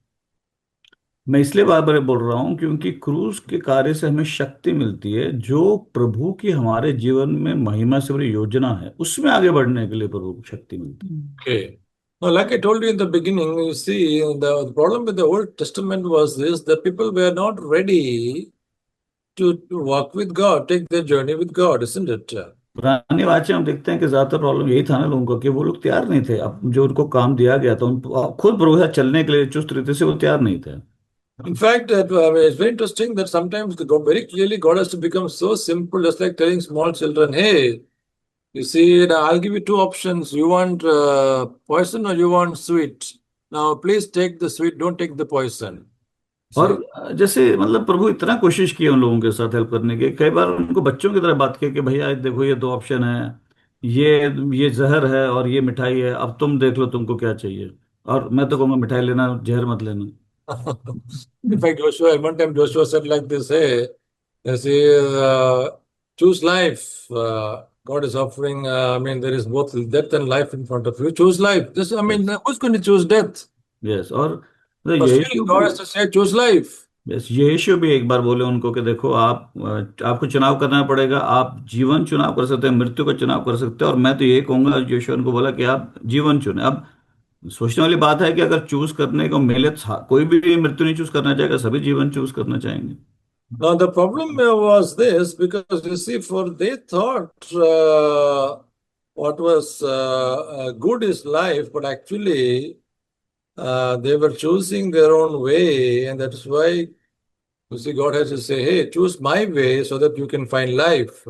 मैं इसलिए बार बार बोल रहा हूं क्योंकि क्रूस के कार्य से हमें शक्ति मिलती है, जो प्रभु की हमारे जीवन में महिमा से बड़ी योजना है, उसमें आगे बढ़ने के लिए प्रभु को शक्ति मिलती है। Okay. Now, like I told you in the beginning, you see, the problem with the Old Testament was this, that people were not ready to walk with God, take their journey with God, isn't it? पुरानी बातें हम देखते हैं कि ज्यादातर problem यही था ना लोगों का, कि वो लोग तैयार नहीं थे। अब जो उनको काम दिया गया था, उन खुद प्रभु के साथ चलने के लिए चुस्त रीति से वो तैयार नहीं थे। In fact, it's very interesting that sometimes very clearly God has to become so simple, just like telling small children, hey, you see, now I'll give you two options. You want poison or you want sweet? Now, please take the sweet, don't take the poison. और जैसे मतलब प्रभु इतना कोशिश की उन लोगों के साथ हेल्प करने की, कई बार उनको बच्चों की तरह बात की कि भैया देखो ये दो ऑप्शन है, ये जहर है और ये मिठाई है, अब तुम देख लो तुमको क्या चाहिए। और मैं तो कहूँगा मिठाई लेना, जहर मत लेना। In fact, one time Joshua said like this, hey, you see, choose life. God is offering, I mean, there is both death and life in front of you. Choose life. This, I mean, who's going to choose death? Yes, और But still, God has to say, choose life. Yes, यीशु भी एक बार बोले उनको कि देखो आपको चुनाव करना पड़ेगा, आप जीवन चुनाव कर सकते हैं, मृत्यु का चुनाव कर सकते हैं। और मैं तो ये कहूंगा, यीशु उनको बोला कि आप जीवन चुने। अब सोचने वाली बात है कि अगर चूज करने को मिले तो कोई भी मृत्यु नहीं चूज करना चाहेगा, सभी जीवन चूज करना चाहेंगे। Now, the problem was this, because you see, for they thought what was good is life, but actually they were choosing their own way, and that's why you see God has to say, hey, choose my way so that you can find life.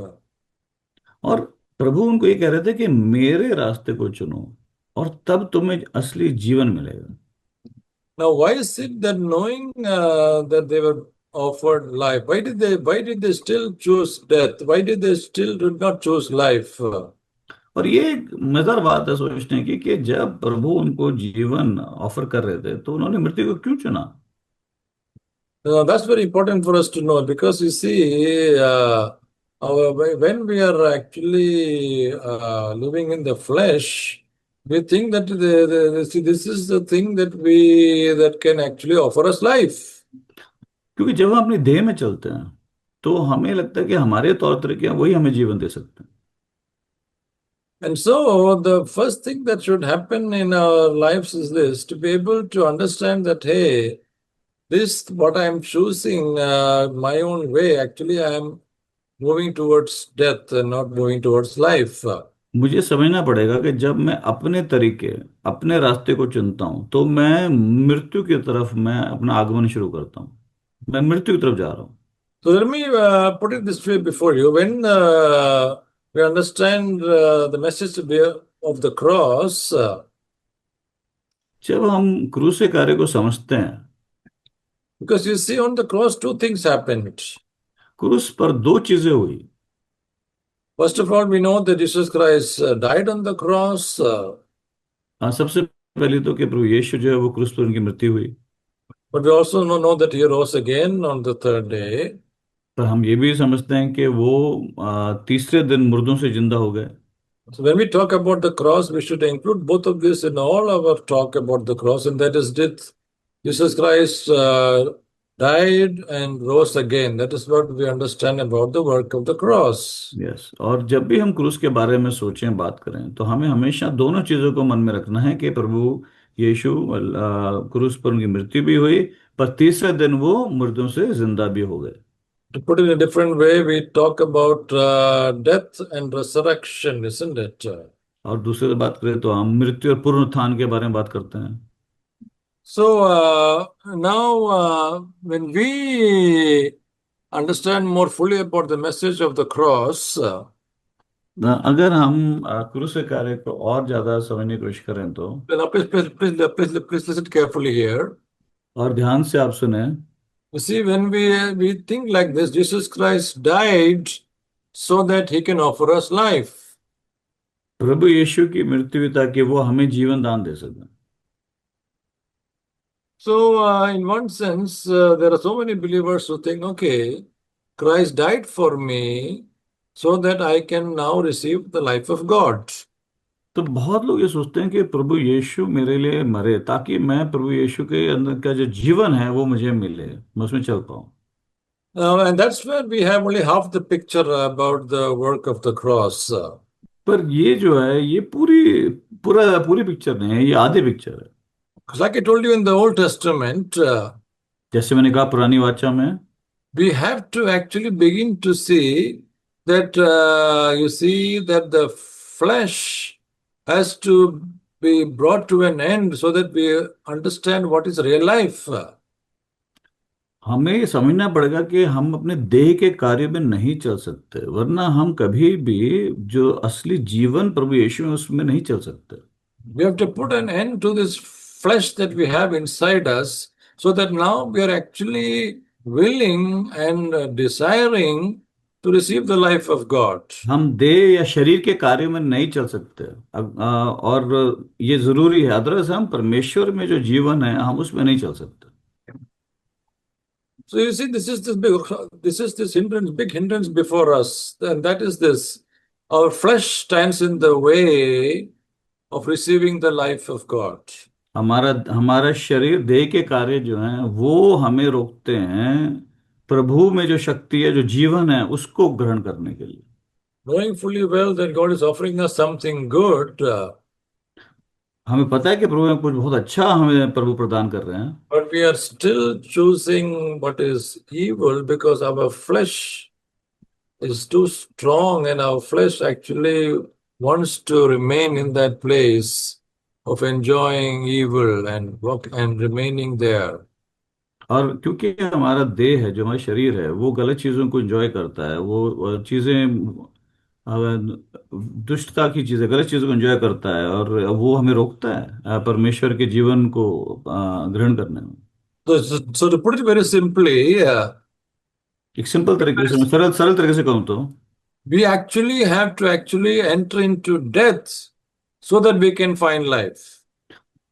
और प्रभु उनको ये कह रहे थे कि मेरे रास्ते को चुनो और तब तुम्हें असली जीवन मिलेगा। Now, why is it that knowing that they were offered life, why did they still choose death? Why did they still did not choose life? और ये एक मजेदार बात है सोचने की कि जब प्रभु उनको जीवन ऑफर कर रहे थे तो उन्होंने मृत्यु को क्यों चुना। That's very important for us to know, because you see, when we are actually living in the flesh, we think that see, this is the thing that can actually offer us life. क्योंकि जब हम अपनी देह में चलते हैं तो हमें लगता है कि हमारे तौर तरीके हैं वही हमें जीवन दे सकते हैं। And so the first thing that should happen in our lives is this, to be able to understand that, hey, this, what I am choosing my own way, actually I am moving towards death and not moving towards life. मुझे समझना पड़ेगा कि जब मैं अपने तरीके, अपने रास्ते को चुनता हूं तो मैं मृत्यु की तरफ मैं अपना आगमन शुरू करता हूं, मैं मृत्यु की तरफ जा रहा हूं। So let me put it this way before you. When we understand the message of the cross, जब हम क्रूस के कार्य को समझते हैं, because you see on the cross two things happened. क्रूस पर दो चीजें हुई। First of all, we know that Jesus Christ died on the cross. सबसे पहले तो कि प्रभु यीशु जो है वो क्रूस पर उनकी मृत्यु हुई, But we also know that he rose again on the third day. पर हम ये भी समझते हैं कि वो तीसरे दिन मुर्दों से जिंदा हो गए। So when we talk about the cross, we should include both of this in all our talk about the cross, and that is, did Jesus Christ died and rose again. That is what we understand about the work of the cross. Yes, और जब भी हम क्रूस के बारे में सोचें, बात करें, तो हमें हमेशा दोनों चीजों को मन में रखना है कि प्रभु यीशु क्रूस पर उनकी मृत्यु भी हुई, पर तीसरे दिन वो मुर्दों से जिंदा भी हो गए। To put it in a different way, we talk about death and resurrection, isn't it? और दूसरी बात करें तो हम मृत्यु और पुनरुत्थान के बारे में बात करते हैं। So now when we understand more fully about the message of the cross, अगर हम क्रूस के कार्य को और ज्यादा समझने की कोशिश करें तो, now please listen carefully here. और ध्यान से आप सुने, You see, when we think like this, Jesus Christ died so that he can offer us life. प्रभु यीशु की मृत्यु हुई ताकि वो हमें जीवन दान दे सके। So, in one sense, there are so many believers who think, okay, Christ died for me so that I can now receive the life of God. तो बहुत लोग ये सोचते हैं कि प्रभु यीशु मेरे लिए मरे ताकि मैं प्रभु यीशु के अंदर का जो जीवन है वो मुझे मिले, मैं उसमें चल पाऊं। And that's where we have only half the picture about the work of the cross. पर ये जो है ये पूरी पिक्चर नहीं है, ये आधी पिक्चर है। Like I told you in the Old Testament, जैसे मैंने कहा पुरानी वाचा में, we have to actually begin to see that you see that the flesh has to be brought to an end so that we understand what is real life. हमें ये समझना पड़ेगा कि हम अपने देह के कार्य में नहीं चल सकते, वरना हम कभी भी जो असली जीवन प्रभु यीशु में उसमें नहीं चल सकते। We have to put an end to this flesh that we have inside us so that now we are actually willing and desiring to receive the life of God. हम देह या शरीर के कार्य में नहीं चल सकते, और ये जरूरी है, अदरवाइज हम परमेश्वर में जो जीवन है हम उसमें नहीं चल सकते। So you see, this is this hindrance, big hindrance before us, and that is this: our flesh stands in the way of receiving the life of God. हमारा शरीर, देह के कार्य जो हैं वो हमें रोकते हैं प्रभु में जो शक्ति है, जो जीवन है, उसको ग्रहण करने के लिए। Knowing fully well that God is offering us something good, हमें पता है कि प्रभु में कुछ बहुत अच्छा हमें प्रभु प्रदान कर रहे हैं, but we are still choosing what is evil because our flesh is too strong and our flesh actually wants to remain in that place of enjoying evil and remaining there. और क्योंकि हमारा देह है, जो हमारा शरीर है, वो गलत चीजों को एंजॉय करता है, वो चीजें दुष्टता की चीजें, गलत चीजों को एंजॉय करता है, और वो हमें रोकता है परमेश्वर के जीवन को ग्रहण करने में। So to put it very simply, एक सिंपल तरीके से, मैं सरल तरीके से कहूँ तो we actually have to actually enter into death so that we can find life.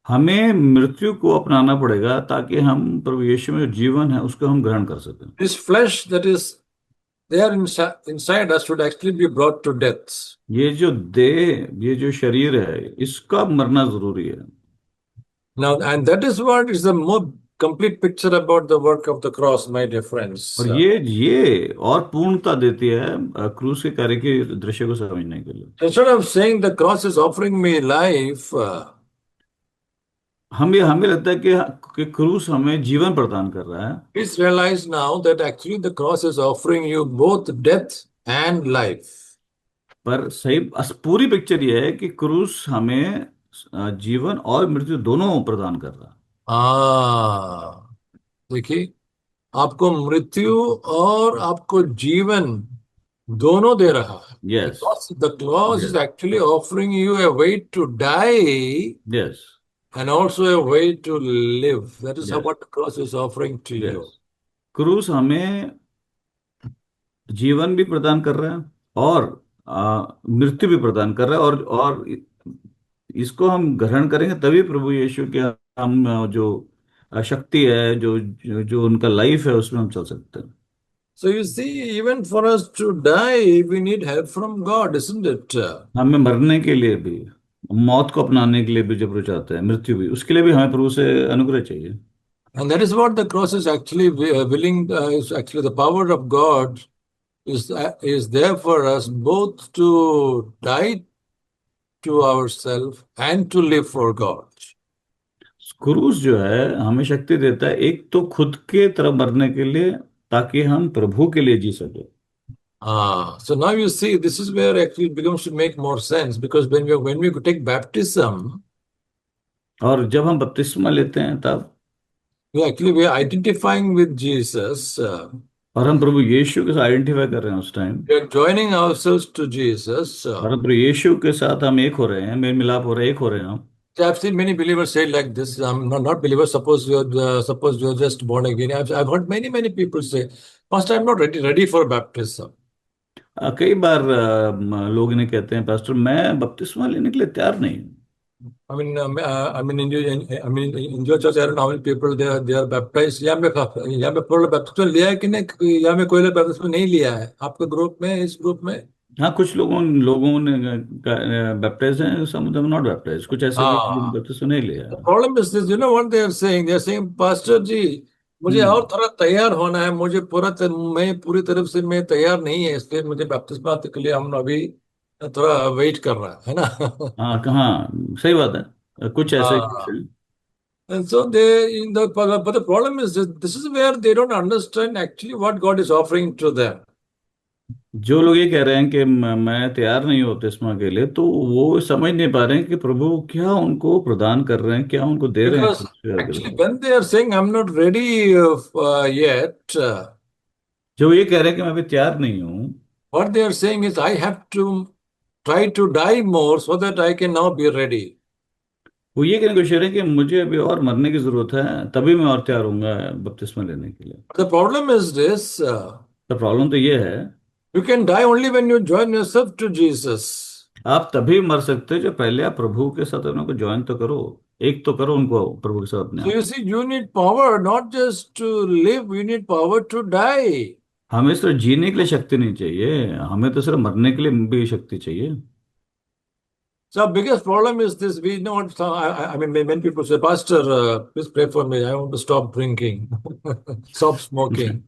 हमें मृत्यु को अपनाना पड़ेगा ताकि हम प्रभु यीशु में जो जीवन है उसको हम ग्रहण कर सकें। This flesh that is there inside us should actually be brought to death. ये जो देह, ये जो शरीर है, इसका मरना जरूरी है। Now, and that is what is the more complete picture about the work of the cross, my dear friends. और ये और पूर्णता देती है क्रूस के कार्य के दृश्य को समझने के लिए। Instead of saying the cross is offering me life, हमें लगता है कि क्रूस हमें जीवन प्रदान कर रहा है। please realize now that actually the cross is offering you both death and life. पर सही पूरी पिक्चर ये है कि क्रूस हमें जीवन और मृत्यु दोनों प्रदान कर रहा है। देखिए, आपको मृत्यु और आपको जीवन दोनों दे रहा है। Yes. The cross is actually offering you a way to die. Yes. And also a way to live. That is Yes. what the cross is offering to Yes. you. क्रूस हमें जीवन भी प्रदान कर रहा है और मृत्यु भी प्रदान कर रहा है, और इसको हम ग्रहण करेंगे तभी प्रभु यीशु के हम जो शक्ति है, जो उनका लाइफ है, उसमें हम चल सकते हैं। So you see, even for us to die, we need help from God, isn't it? हमें मरने के लिए भी, मौत को अपनाने के लिए भी जब चाहते हैं, मृत्यु भी, उसके लिए भी हमें प्रभु से अनुग्रह चाहिए। And that is what the cross is actually willing, is actually the power of God is there for us both to die to ourselves and to live for God. क्रूस जो है हमें शक्ति देता है, एक तो खुद के तरफ मरने के लिए ताकि हम प्रभु के लिए जी सके। So now you see, this is where actually it becomes to make more sense, because when we take baptism, और जब हम बपतिस्मा लेते हैं तब we are identifying with Jesus. और हम प्रभु यीशु के साथ आइडेंटिफाई कर रहे हैं उस time, We are joining ourselves to Jesus. और प्रभु यीशु के साथ हम एक हो रहे हैं, मेल मिलाप हो रहे हैं, एक हो रहे हैं हम। I've seen many believers say like this. I'm not believers. Suppose you're just born again. I've heard many people say, Pastor, I'm not ready for baptism. कई बार लोग इन्हें कहते हैं, पास्टर मैं बपतिस्मा लेने के लिए तैयार नहीं हूँ। In your church, I don't know how many people they are baptized. यहाँ में पूर्ण baptism लिया है कि नहीं? यहाँ में कोई baptism नहीं लिया है? आपके ग्रुप में, इस ग्रुप में? हाँ, कुछ लोगों लोगों ने बैप्टाइज हैं, सम ऑफ देम नॉट बैप्टाइज, कुछ ऐसे भी हैं जिन्होंने बपतिस्मा नहीं लिया। The problem is this, you know what they are saying? They are saying, Pastor जी, मुझे और थोड़ा तैयार होना है, मैं पूरी तरफ से मैं तैयार नहीं है, इसलिए मुझे बपतिस्मा के लिए हम अभी थोड़ा वेट कर रहा है ना? हाँ, कहाँ, सही बात है, कुछ ऐसे कुछ हैं। And so but the problem is this is where they don't understand actually what God is offering to them. जो लोग ये कह रहे हैं कि मैं तैयार नहीं हूँ बपतिस्मा के लिए, तो वो समझ नहीं पा रहे हैं कि प्रभु क्या उनको प्रदान कर रहे हैं, क्या उनको दे रहे हैं। Because actually when they are saying I'm not ready yet, जो ये कह रहे हैं कि मैं अभी तैयार नहीं हूँ, what they are saying is I have to try to die more so that I can now be ready. वो ये कहने की कोशिश है कि मुझे अभी और मरने की जरूरत है, तभी मैं और तैयार होऊंगा बपतिस्मा लेने के लिए। The problem is this, तो प्रॉब्लम तो ये है, you can die only when you join yourself to Jesus. आप तभी मर सकते हैं जब पहले आप प्रभु के साथ उनको ज्वाइन तो करो, एक तो करो उनको प्रभु के साथ अपने So you see, you need power not just to live, you need power to die. हमें सिर्फ जीने के लिए शक्ति नहीं चाहिए, हमें तो सिर्फ मरने के लिए भी शक्ति चाहिए। So our biggest problem is this. We know what I mean, when people say, Pastor, please pray for me. I want to stop drinking, stop smoking.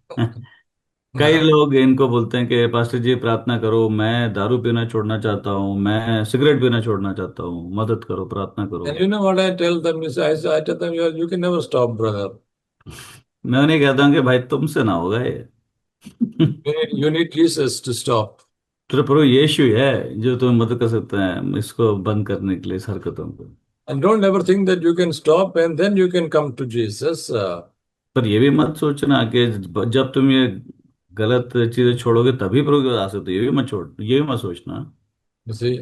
कई लोग इनको बोलते हैं कि पास्टर जी प्रार्थना करो, मैं दारू पीना छोड़ना चाहता हूँ, मैं सिगरेट पीना छोड़ना चाहता हूँ, मदद करो, प्रार्थना करो। And you know what I tell them is, I tell them, you can never stop, brother. मैं उन्हें कहता हूँ कि भाई तुमसे ना होगा ये। You need Jesus to stop. तो प्रभु यीशु है जो तुम्हें मदद कर सकते हैं इसको बंद करने के लिए, इस हरकतों को। And don't ever think that you can stop and then you can come to Jesus. पर ये भी मत सोचना कि जब तुम ये गलत चीजें छोड़ोगे तभी प्रभु के पास आ सकते हो, ये भी मत सोचना। You see,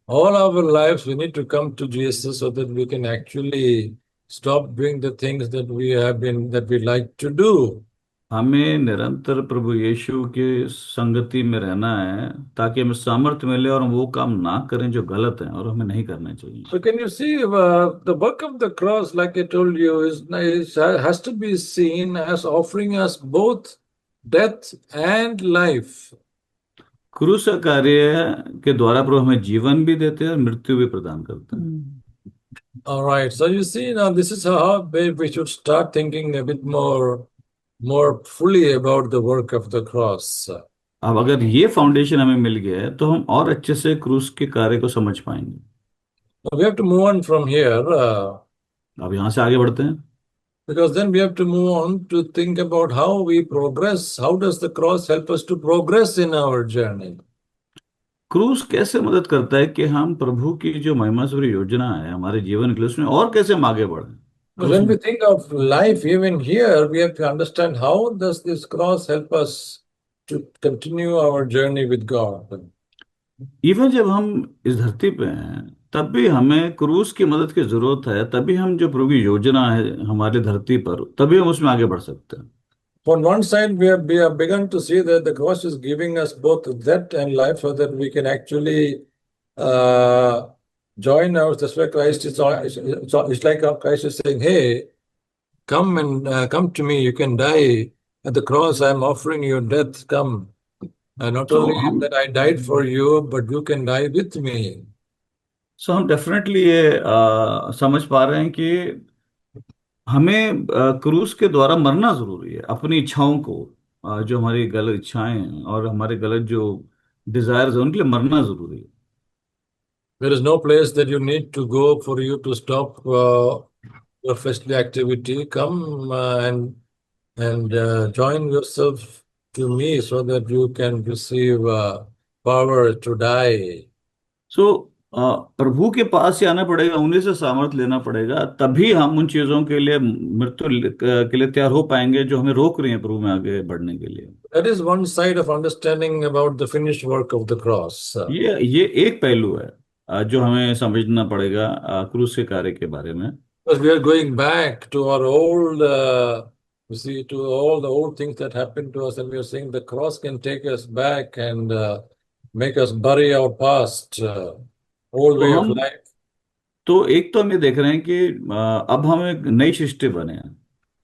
all our lives we need to come to Jesus so that we can actually stop doing the things that we like to do. हमें निरंतर प्रभु यीशु के संगति में रहना है ताकि हमें सामर्थ्य मिले और हम वो काम ना करें जो गलत है और हमें नहीं करने चाहिए। So can you see the work of the cross, like I told you, has to be seen as offering us both death and life. क्रूस का कार्य के द्वारा प्रभु हमें जीवन भी देते हैं और मृत्यु भी प्रदान करते हैं। All right. So you see, now this is how we should start thinking a bit more fully about the work of the cross. अब अगर ये फाउंडेशन हमें मिल गया है तो हम और अच्छे से क्रूस के कार्य को समझ पाएंगे। So we have to move on from here. अब यहाँ से आगे बढ़ते हैं, Because then we have to move on to think about how we progress. How does the cross help us to progress in our journey? क्रूस कैसे मदद करता है कि हम प्रभु की जो महिमा से भरी योजना है हमारे जीवन के लिए, उसमें और कैसे हम आगे बढ़े। When we think of life even here, we have to understand how does this cross help us to continue our journey with God. Even जब हम इस धरती पे हैं तब भी हमें क्रूस की मदद की जरूरत है, तभी हम जो प्रभु की योजना है हमारी धरती पर, तभी हम उसमें आगे बढ़ सकते हैं। On one side, we have begun to see that the cross is giving us both death and life so that we can actually join our, that's why Christ is, it's like Christ is saying, hey, come to me, you can die at the cross, I'm offering you death, come. And not only that I died for you, but you can die with me. सो हम definitely ये समझ पा रहे हैं कि हमें क्रूस के द्वारा मरना जरूरी है, अपनी इच्छाओं को, जो हमारी गलत इच्छाएं हैं और हमारे गलत जो डिजायर्स हैं उनके लिए मरना जरूरी है। There is no place that you need to go for you to stop your fleshly activity. Come and join yourself to me so that you can receive power to die. सो प्रभु के पास ही आना पड़ेगा, उन्हीं से सामर्थ लेना पड़ेगा, तभी हम उन चीजों के लिए मृत्यु के लिए तैयार हो पाएंगे जो हमें रोक रही हैं प्रभु में आगे बढ़ने के लिए। That is one side of understanding about the finished work of the cross. ये एक पहलू है जो हमें समझना पड़ेगा क्रूस के कार्य के बारे में। Because we are going back to our old, you see, to all the old things that happened to us, and we are saying the cross can take us back and make us bury our past, old तो way of हम life. तो एक तो हम ये देख रहे हैं कि अब हम एक नई सृष्टि बने हैं,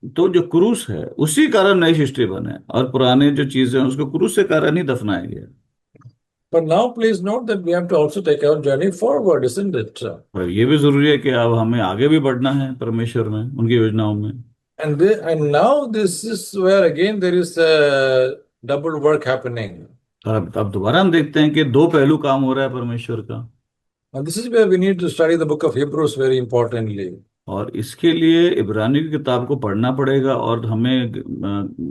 तो जो क्रूस है उसी कारण नई सृष्टि बने, और पुराने जो चीजें हैं उसको क्रूस के कारण ही दफनाया गया। But now, please note that we have to also take our journey forward, isn't it? और ये भी जरूरी है कि अब हमें आगे भी बढ़ना है परमेश्वर में, उनकी योजनाओं में। And now this is where again there is a double work happening. और अब दोबारा हम देखते हैं कि दो पहलू काम हो रहा है परमेश्वर का। And this is where we need to study the book of Hebrews very importantly. और इसके लिए इब्रानी की किताब को पढ़ना पड़ेगा, और हमें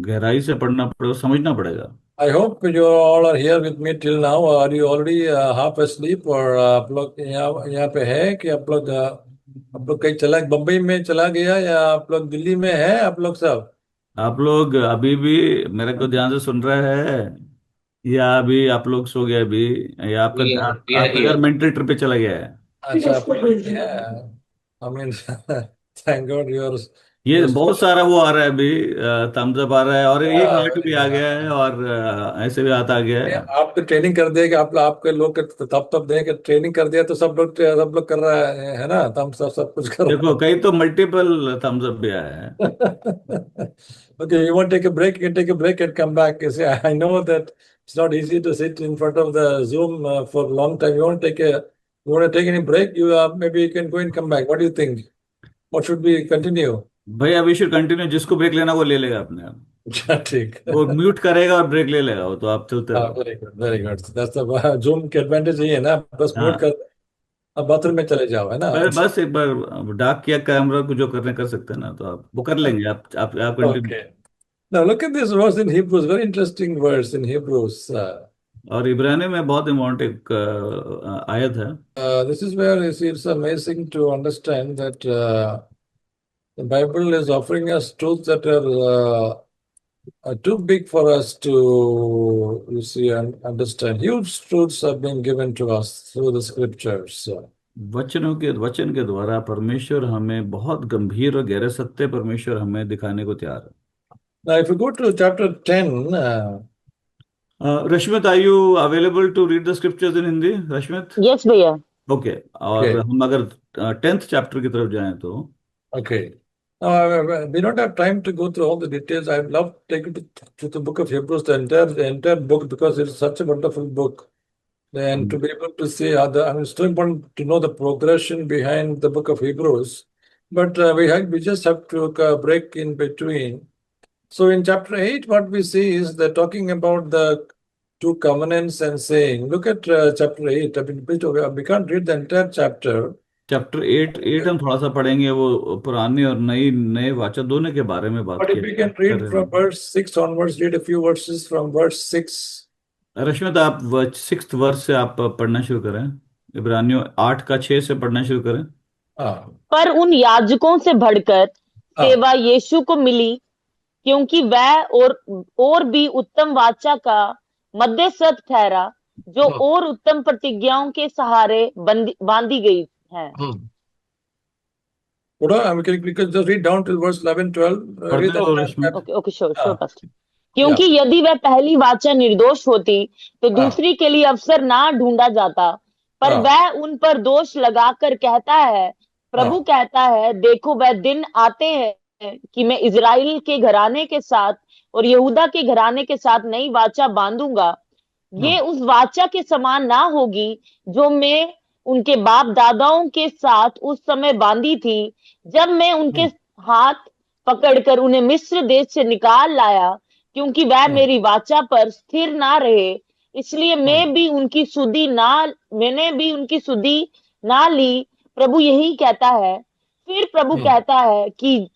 गहराई से पढ़ना पड़ेगा, समझना पड़ेगा। I hope you all are here with me till now. Are you already half asleep or आप लोग यहाँ पे है कि आप लोग कहीं चला, बम्बई में चला गया, या आप लोग दिल्ली में है, आप लोग सब? आप लोग अभी भी मेरे को ध्यान से सुन रहे हैं, या अभी आप लोग सो गए अभी, या आपका घर मेंटल ट्रिप पे चला गया है? अच्छा, I mean, thank God ये बहुत सारा वो आ रहा है अभी, थम्स अप आ रहा है, और एक हार्ट भी आ गया है, yeah. और ऐसे भी आता गया है। आप तो ट्रेनिंग कर दिया कि आपके लोग तब दे के ट्रेनिंग कर दिया, तो सब लोग कर रहा है ना, तब सब कुछ कर रहा देखो, कहीं तो मल्टीपल थम्स अप भी आया है। है. Okay, you want to take a break? You can take a break and come back. You see, I know that it's not easy to sit in front of the Zoom for a long time. You want to take any break? Maybe you can go and come back. What do you think? What should we continue? भाई अभी should continue, जिसको break लेना वो ले लेगा अपने आप, अच्छा, ठीक. वो म्यूट करेगा और ब्रेक ले लेगा वो, तो आप चलते रहो। Very good, very good. That's the Zoom के एडवांटेज ही है ना, बस म्यूट हाँ, कर, अब बाथरूम में चले जाओ, है ना. बस एक बार डाक किया कैमरा को, जो करने कर सकते हैं ना, तो आप वो कर लेंगे। आप continue. Okay. Now look at this verse in Hebrews, very interesting verse in Hebrews. और इब्रानी में बहुत इम्पोर्टेंट एक आयत है। This is where you see it's amazing to understand that the Bible is offering us truths that are too big for us to, you see, and understand. Huge truths have been given to us through the scriptures. वचन के द्वारा परमेश्वर हमें बहुत गंभीर और गहरे सत्य परमेश्वर हमें दिखाने को तैयार है। Now, if you go to chapter 10, Rashmit, are you available to read the scriptures in Hindi? Rashmit? Yes भैया। ओके, और Okay. हम अगर 10th चैप्टर की तरफ जाएं तो okay. Now, we don't have time to go through all the details. I'd love to take you to the book of Hebrews, the entire book, because it's such a wonderful book. And to be able to see it's so important to know the progression behind the book of Hebrews. But we just have to break in between. So in chapter 8, what we see is they're talking about the two covenants and saying, look at chapter 8. I mean, we can't read the entire chapter. Chapter 8 हम थोड़ा सा पढ़ेंगे, वो पुरानी और नए वाचा दोनों के बारे में बात But if we can कर read रहे from हैं। verse 6 onwards, read a few verses from verse 6. Rashmit, आप 6th वर्ष से आप पढ़ना शुरू करें, इब्रानियों 8 का 6 से पढ़ना शुरू करें। Ah, पर उन याजकों से बढ़कर ah, सेवा यीशु को मिली, क्योंकि वह और भी उत्तम वाचा का मध्यस्थ ठहरा, जो Hmm. और उत्तम प्रतिज्ञाओं के सहारे बांधी गई है। we can just read down till verse 11, 12. पढ़ते Read the रहो entire Rashmit. chapter. Okay sure हाँ, पास्टर। क्योंकि यदि वह पहली वाचा निर्दोष होती तो दूसरी के लिए अवसर ना ढूंढा जाता, पर हाँ। वह उन पर दोष लगाकर कहता है, प्रभु कहता है, देखो वह दिन आते हैं कि मैं इजराइल के घराने के साथ और यहूदा के घराने के साथ नई वाचा बांधूंगा। ये उस वाचा के समान ना होगी जो मैं उनके बाप दादाओं के साथ उस समय बांधी थी, जब मैं उनके हाथ पकड़कर उन्हें मिस्र देश से निकाल लाया, क्योंकि वह मेरी वाचा पर स्थिर ना रहे, इसलिए मैंने भी उनकी सुधि ना ली। प्रभु यही कहता है। फिर प्रभु कहता है कि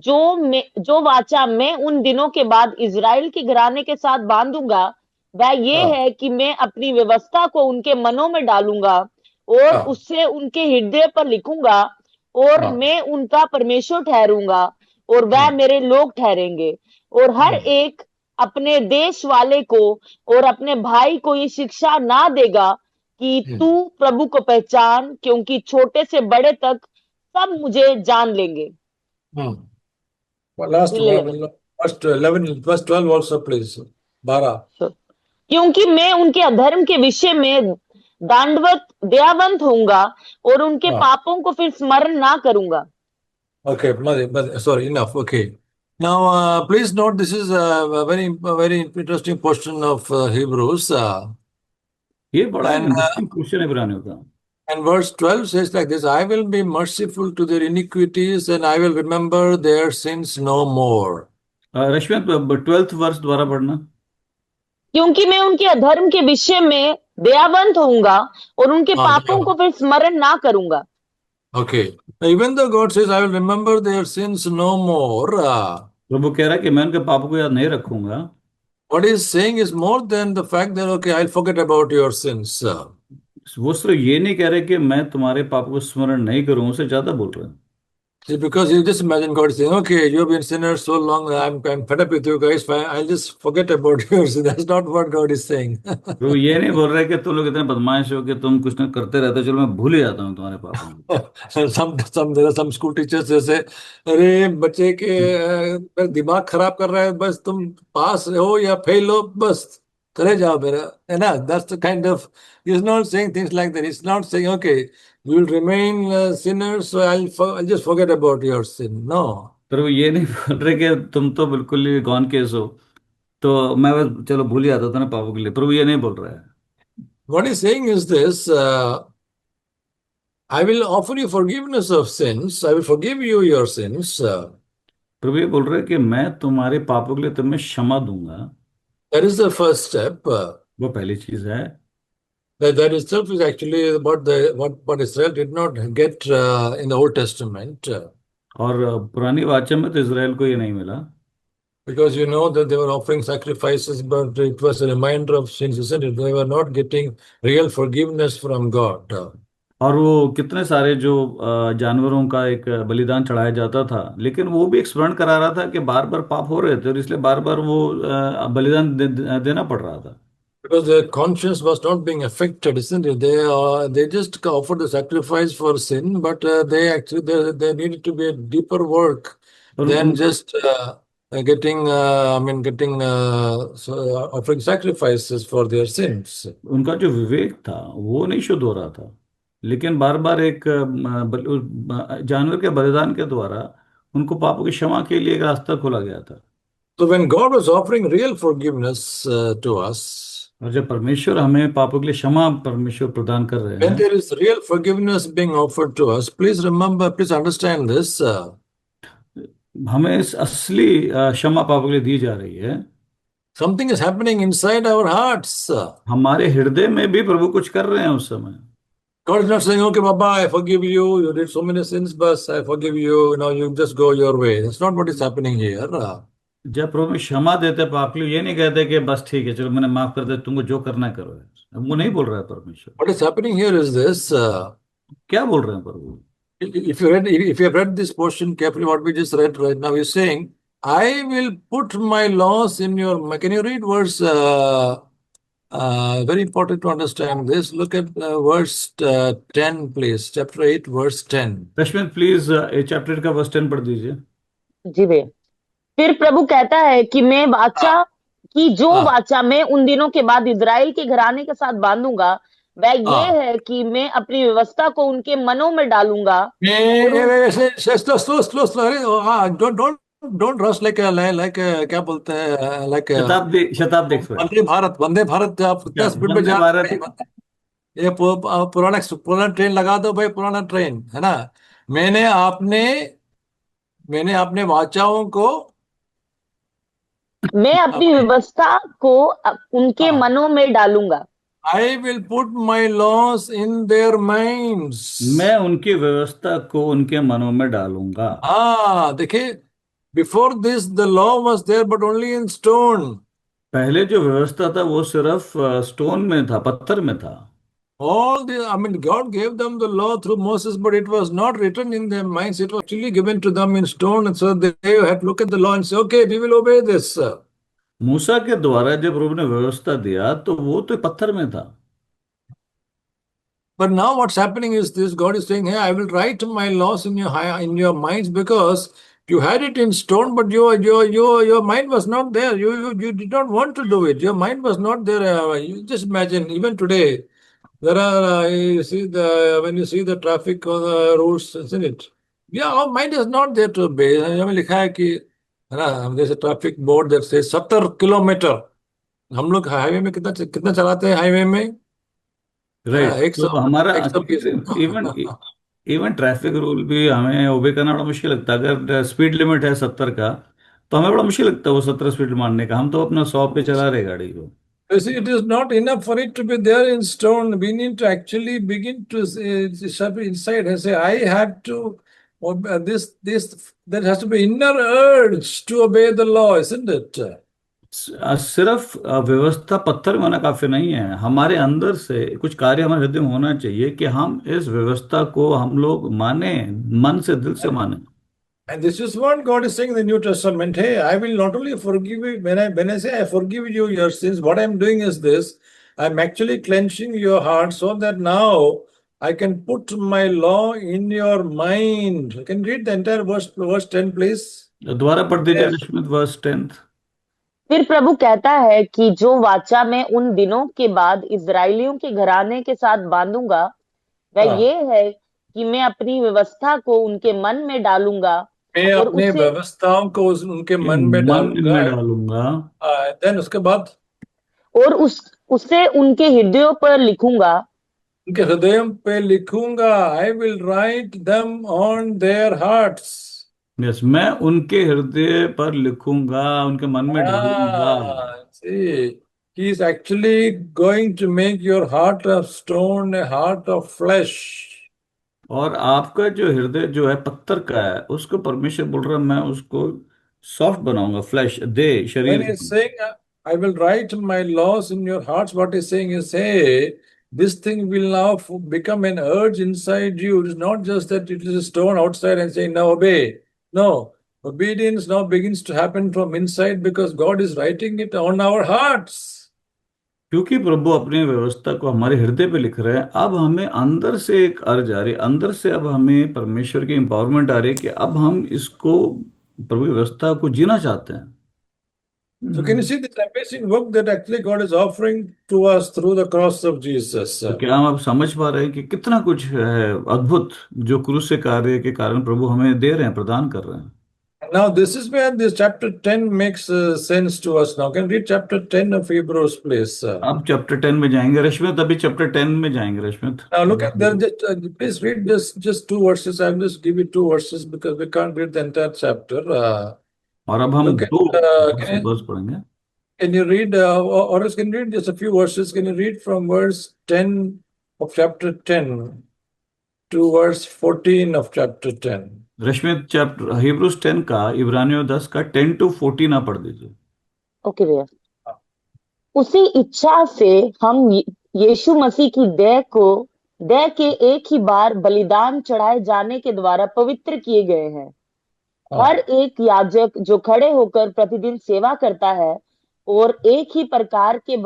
जो वाचा मैं उन दिनों के बाद इजराइल के घराने के साथ बांधूंगा, वह ये है कि मैं अपनी व्यवस्था को उनके मनों में डालूंगा और उससे उनके हृदय पर लिखूंगा, और मैं उनका परमेश्वर ठहरूंगा और वह मेरे लोग ठहरेंगे। और हर एक अपने देश वाले को और अपने भाई को ये शिक्षा ना देगा कि तू प्रभु को पहचान, क्योंकि छोटे से बड़े तक सब मुझे जान लेंगे। Hmm. Well, last 11। one, first 11, verse 12 also, please. 12. क्योंकि मैं उनके अधर्म के विषय में दांडवत दयावंत होऊंगा और उनके हाँ। पापों को फिर स्मरण ना करूंगा। Okay, sorry, enough. Okay. Now, please note this is a very interesting portion of Hebrews. ये बड़ा And इंटरेस्टिंग क्वेश्चन है पुराने का। And verse 12 says like this, I will be merciful to their iniquities and I will remember their sins no more. Rashmi 12th वर्ष दोबारा पढ़ना। क्योंकि मैं उनके अधर्म के विषय में दयावंत होऊंगा और उनके हाँ, पापों को फिर स्मरण ना करूंगा। Okay. Even though God says, I will remember their sins no more, प्रभु कह रहा है कि मैं उनके पापों को याद नहीं रखूंगा। what he's saying is more than the fact that, okay, I'll forget about your sins. वो सिर्फ ये नहीं कह रहे कि मैं तुम्हारे पापों को स्मरण नहीं करूंगा, उससे ज्यादा बोल रहे हैं। See, because you just imagine God saying, okay, you've been sinners so long, I'm fed up with you guys, fine, I'll just forget about yours. That's not what God is saying. प्रभु ये नहीं बोल रहे कि तुम लोग इतने बदमाश हो कि तुम कुछ ना करते रहते हो, चलो मैं भूल ही जाता हूँ तुम्हारे पापों को। there are some school teachers जैसे अरे बच्चे के मेरा दिमाग खराब कर रहा है, बस तुम पास हो या फेल हो बस करे जाओ मेरा, है ना? That's the kind of, he's not saying things like that. He's not saying, okay, you will remain sinners, so I'll just forget about your sin. No. प्रभु ये नहीं बोल रहे कि तुम तो बिल्कुल ही गॉन केस हो, तो मैं बस चलो भूल ही जाता था ना पापों के लिए। प्रभु ये नहीं बोल रहा है। What he's saying is this, I will offer you forgiveness of sins. I will forgive you your sins. प्रभु ये बोल रहे हैं कि मैं तुम्हारे पापों के लिए तुम्हें क्षमा दूंगा। That is the first step. वो पहली चीज है। That itself is actually what Israel did not get in the Old Testament. और पुरानी वाचा में तो इजराइल को ये नहीं मिला, Because you know that they were offering sacrifices, but it was a reminder of sins, isn't it? They were not getting real forgiveness from God. और वो कितने सारे जो जानवरों का एक बलिदान चढ़ाया जाता था, लेकिन वो भी एक स्मरण करा रहा था कि बार बार पाप हो रहे थे और इसलिए बार बार वो बलिदान देना पड़ रहा था। Because their conscience was not being affected, isn't it? They just offered the sacrifice for sin, but they needed to be a deeper work और than उन, just offering sacrifices for their sins. उनका जो विवेक था वो नहीं शुद्ध हो रहा था, लेकिन बार बार एक जानवर के बलिदान के द्वारा उनको पापों की क्षमा के लिए एक रास्ता खोला गया था। So when God was offering real forgiveness to us, और जब परमेश्वर हमें पापों के लिए क्षमा परमेश्वर प्रदान कर रहे when हैं, there is real forgiveness being offered to us, please understand this. हमें इस असली क्षमा पापों के लिए दी जा रही है। Something is happening inside our hearts. हमारे हृदय में भी प्रभु कुछ कर रहे हैं उस समय। God is not saying, okay, Baba, I forgive you. You did so many sins, but I forgive you. Now you just go your way. That's not what is happening here. जब प्रभु में क्षमा देते पाप के लिए, ये नहीं कहते कि बस ठीक है चलो मैंने माफ कर दिया, तुमको जो करना है करो। अब वो नहीं बोल रहा है परमेश्वर। What is happening here is this. क्या बोल रहे हैं प्रभु? If you have read this portion carefully, what we just read right now, he's saying, I will put my laws in your mind. Can you read verse? Very important to understand this. Look at verse 10, please. Chapter 8, verse 10. Rashmi please chapter का verse 10 पढ़ दीजिए। जी भैया। फिर प्रभु कहता है कि मैं वाचा की जो वाचा मैं उन दिनों के बाद इजराइल के घराने के साथ बांधूंगा वह ये है कि मैं अपनी व्यवस्था को उनके मनों में डालूंगा। Don't rush like क्या बोलते हैं शताब्दी एक्सप्रेस। वंदे भारत आप 10 मिनट में जा रहे हैं। ये पुराना ट्रेन लगा दो भाई, पुराना ट्रेन है ना। मैंने अपने वाचाओं को, मैं अपनी व्यवस्था को उनके मनों में डालूंगा। I will put my laws in their minds. मैं उनकी व्यवस्था को उनके मनों में डालूंगा। देखिए, before this the law was there but only in stone. पहले जो व्यवस्था था वो सिर्फ स्टोन में था, पत्थर में था। God gave them the law through Moses, but it was not written in their minds. It was actually given to them in stone, and so they had to look at the law and say, okay, we will obey this. मूसा के द्वारा जब प्रभु ने व्यवस्था दिया तो वो तो पत्थर में था। But now what's happening is this: God is saying, "Hey, I will write my laws in your minds, because you had it in stone, but your mind was not there. You did not want to do it. Your mind was not there. You just imagine, even today, there are you see when you see the traffic or the rules, isn't it? Yeah, our mind is not there to obey. हमें लिखा है कि है ना, there's a traffic board that says 70 kilometre. हम लोग highway में कितना कितना चलाते हैं हाईवे में? राइट, एक तो सौ हमारा एक सौ बीस. इवन इवन ट्रैफिक रूल भी हमें ओबे करना बड़ा मुश्किल लगता है। अगर स्पीड लिमिट है 70 का, तो हमें बड़ा मुश्किल लगता है वो 70 स्पीड मारने का। हम तो अपना 100 पे चला रहे गाड़ी को। You see, it is not enough for it to be there in stone. We need to actually begin to shove it inside and say, I have to, there has to be inner urge to obey the law, isn't it? सिर्फ व्यवस्था पत्थर में होना काफी नहीं है, हमारे अंदर से कुछ कार्य हमारे हृदय में होना चाहिए कि हम इस व्यवस्था को हम लोग माने, मन से, दिल से माने। And this is what God is saying in the New Testament. Hey, I will not only forgive you, when I say I forgive you your sins, what I'm doing is this: I'm actually cleansing your heart so that now I can put my law in your mind. You can read the entire verse 10, please. दोबारा पढ़ दीजिए Rashmit, verse 10। फिर प्रभु कहता है कि जो वाचा मैं उन दिनों के बाद इजरायलियों के घराने के साथ बांधूंगा, वह हाँ। ये है कि मैं अपनी व्यवस्था को उनके मन में डालूंगा मैं और अपने उसे व्यवस्थाओं को उनके मन में डालूंगा. देन उसके बाद और उसे उनके हृदयों पर लिखूंगा. उनके हृदयों पे लिखूंगा. I will write them on their hearts. Yes, मैं उनके हृदय पर लिखूंगा, उनके मन में डालूंगा। See, he is actually going to make your heart of stone a heart of flesh. और आपका जो हृदय जो है पत्थर का है, उसको परमेश्वर बोल रहा है मैं उसको सॉफ्ट बनाऊंगा, फ्लैश दे, When शरीर। he is saying, I will write my laws in your hearts, what he's saying is, hey, this thing will now become an urge inside you. It is not just that it is a stone outside and saying, now obey. No, obedience now begins to happen from inside because God is writing it on our hearts. क्योंकि प्रभु अपनी व्यवस्था को हमारे हृदय पे लिख रहे हैं, अब हमें अंदर से एक अर्ज आ रही है, अंदर से अब हमें परमेश्वर की एम्पावरमेंट आ रही है कि अब हम इसको, प्रभु की व्यवस्था को जीना चाहते हैं। So can you see this amazing work that actually God is offering to us through the cross of Jesus? तो क्या हम अब समझ पा रहे हैं कि कितना कुछ है अद्भुत जो क्रूस से कार्य के कारण प्रभु हमें दे रहे हैं, प्रदान कर रहे हैं। Now this is where this chapter 10 makes sense to us now. Can you read chapter 10 of Hebrews, please? अब चैप्टर 10 में जाएंगे रश्मित, अभी चैप्टर 10 में जाएंगे Rashmit. Now look at there. Please read just two verses. I'll just give you two verses because we can't read the entire chapter. और अब हम look at, दो can वर्स पढ़ेंगे। you read, or else can you read just a few verses? Can you read from verse 10 of chapter 10 to verse 14 of chapter 10? Rashmit chapter Hebrews 10 का, इब्रानियों 10 का 10 to 14 आप पढ़ दीजिए। ओके भैया। उसी इच्छा से हम यीशु मसीह की देह के एक ही बार बलिदान चढ़ाए जाने के द्वारा पवित्र किए गए हैं। हर एक याजक जो खड़े होकर प्रतिदिन सेवा करता है और एक ही प्रकार के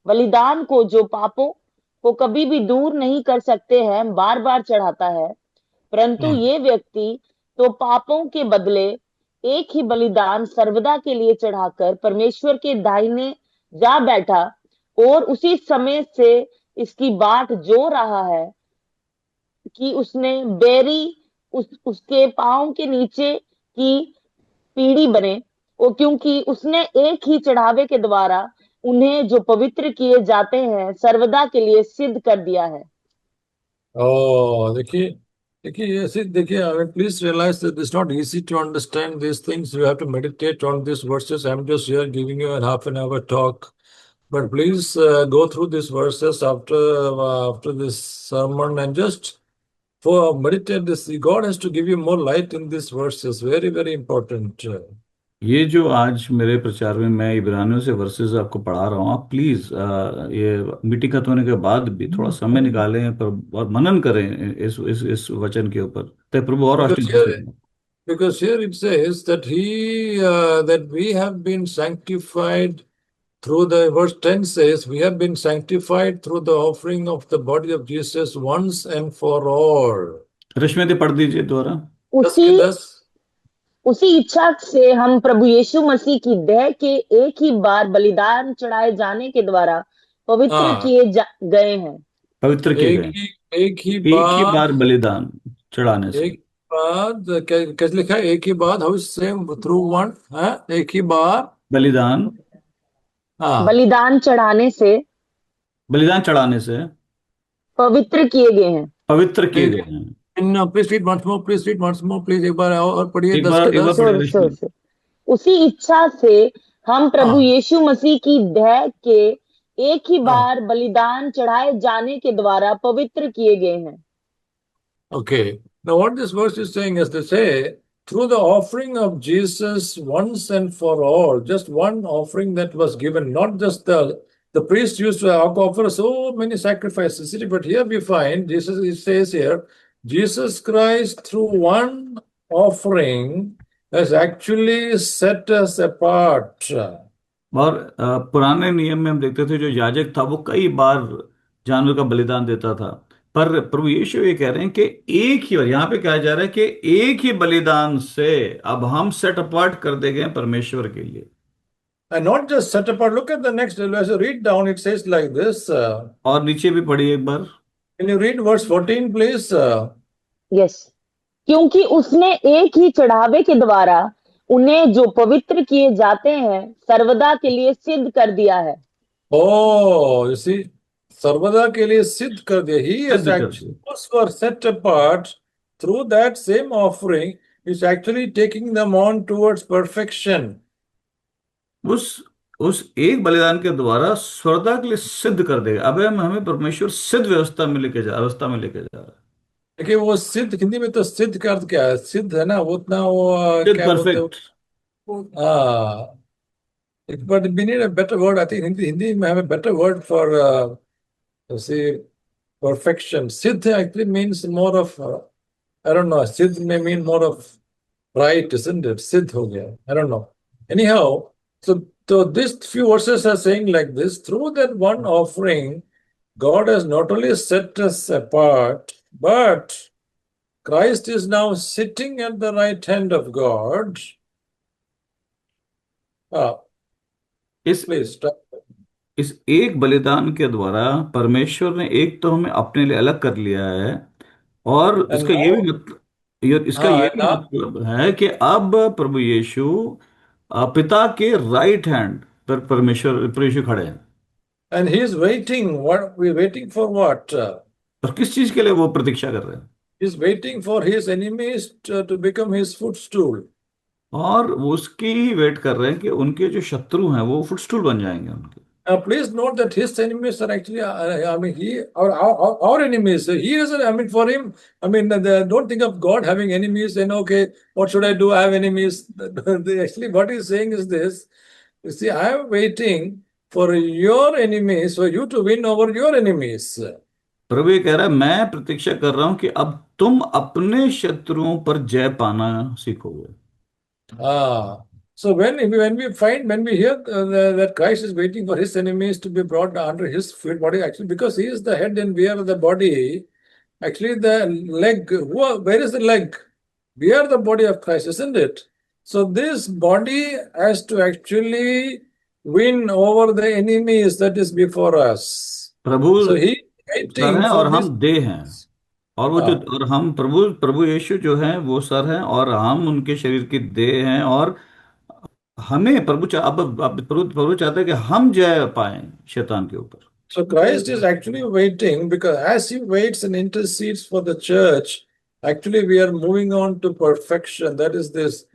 बलिदान को जो पापों को कभी भी दूर नहीं कर सकते हैं बार बार चढ़ाता है, परंतु ये व्यक्ति तो पापों के बदले एक ही बलिदान सर्वदा के लिए चढ़ाकर परमेश्वर के दाहिने जा बैठा और उसी समय से इसकी बाट जो रहा है कि उसने बेरी उसके पांव के नीचे की पीढ़ी बने, और क्योंकि उसने एक ही चढ़ावे के द्वारा उन्हें जो पवित्र किए जाते हैं सर्वदा के लिए सिद्ध कर दिया है। देखिए, please realize that it's not easy to understand these things. You have to meditate on these verses. I'm just here giving you a half an hour talk, but please go through these verses after this sermon and just meditate this. God has to give you more light in these verses. Very, very important. ये जो आज मेरे प्रचार में मैं इब्रानियों से versus आपको पढ़ा रहा हूँ, आप प्लीज ये मीटिंग खत्म होने के बाद भी थोड़ा समय निकालें पर और मनन करें इस वचन के ऊपर, तो प्रभु और आशीष। Because here it says that that we have been sanctified through the verse 10 says, we have been sanctified through the offering of the body of Jesus once and for all. रश्मि दे पढ़ दीजिए दोबारा। उसी इच्छा से हम प्रभु यीशु मसीह की देह के एक ही बार बलिदान चढ़ाए जाने के द्वारा पवित्र किए गए हैं। पवित्र किए गए, एक ही बार बलिदान चढ़ाने से। एक बार कैसे लिखा है? एक ही बार, हाउ सेम थ्रू वन, एक ही बार बलिदान, बलिदान चढ़ाने से पवित्र किए गए हैं, पवित्र किए गए हैं। Please read once more, please एक बार और पढ़िए। उसी इच्छा से हम प्रभु यीशु मसीह की देह के एक ही बार बलिदान चढ़ाए जाने के द्वारा पवित्र किए गए हैं। Okay, now what this verse is saying is to say, through the offering of Jesus once and for all, just one offering that was given, not just the priest used to offer so many sacrifices, but here we find, it says here, Jesus Christ through one offering has actually set us apart. और पुराने नियम में हम देखते थे जो याजक था वो कई बार जानवर का बलिदान देता था, पर प्रभु यीशु ये कह रहे हैं कि एक ही बार, यहाँ पे कहा जा रहा है कि एक ही बलिदान से अब हम सेट अपार्ट कर दे गए परमेश्वर के लिए। And not just set apart. Look at the next, as you read down, it says like this. और नीचे भी पढ़िए एक बार। Can you read verse 14, please? Yes. क्योंकि उसने एक ही चढ़ावे के द्वारा उन्हें जो पवित्र किए जाते हैं सर्वदा के लिए सिद्ध कर दिया है। Oh, you see, सर्वदा के लिए सिद्ध कर दिया। He is actually, those who are set apart through that same offering is actually taking them on towards perfection. उस एक बलिदान के द्वारा स्वर्दा के लिए सिद्ध कर देगा। अब हमें परमेश्वर सिद्ध अवस्था में लेके जा रहा है। देखिए वो सिद्ध, हिंदी में तो सिद्ध का अर्थ क्या है? सिद्ध है ना, वो उतना वो क्या बोलते हैं? But we need a better word. I think Hindi may have a better word for say perfection. Siddh actually means more of I don't know. Siddh may mean more of right, isn't it? Siddh ho gaya. I don't know. Anyhow, so these few verses are saying like this: through that one offering, God has not only set us apart, but Christ is now sitting at the right hand of God. इस एक बलिदान के द्वारा परमेश्वर ने एक तो हमें अपने लिए अलग कर लिया है, और इसका ये भी मतलब है कि अब प्रभु यीशु पिता के राइट हैंड पर प्रभु यीशु खड़े हैं। And he is waiting. What we waiting for? What? और किस चीज के लिए वो प्रतीक्षा कर रहे हैं? He is waiting for his enemies to become his footstool. और वो उसकी ही वेट कर रहे हैं कि उनके जो शत्रु हैं वो फुटस्टूल बन जाएंगे उनके। Now, please note that his enemies are actually, I mean, our enemies. He doesn't, I mean, for him, I mean, don't think of God having enemies and, okay, what should I do? I have enemies. Actually, what he's saying is this. You see, I am waiting for your enemies, for you to win over your enemies. प्रभु ये कह रहा है, मैं प्रतीक्षा कर रहा हूं कि अब तुम अपने शत्रुओं पर जय पाना सीखोगे। So when we hear that Christ is waiting for his enemies to be brought under his feet, body, actually, because he is the head and we are the body, actually the leg, where is the leg? We are the body of Christ, isn't it? So this body has to actually win over the enemies that is before us. Prabhu so he waiting और हम देह हैं, और वो और हम प्रभु यीशु जो हैं वो सर हैं और हम उनके शरीर की देह हैं, और हमें प्रभु चाहता है कि हम जय पाएं शैतान के ऊपर। So Christ is actually waiting, because as he waits and intercedes for the church, actually we are moving on to perfection. That is this.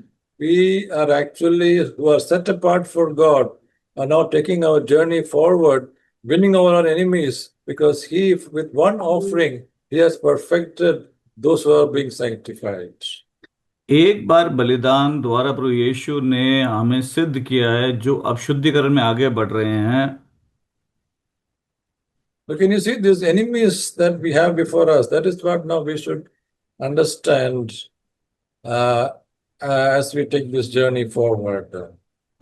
We are actually, who are set apart for God, are now taking our journey forward, winning over our enemies, because he, with one offering, he has perfected those who are being sanctified. एक बार बलिदान द्वारा प्रभु यीशु ने हमें सिद्ध किया है, जो अब शुद्धिकरण में आगे बढ़ रहे हैं। But can you see these enemies that we have before us? That is what now we should understand as we take this journey forward.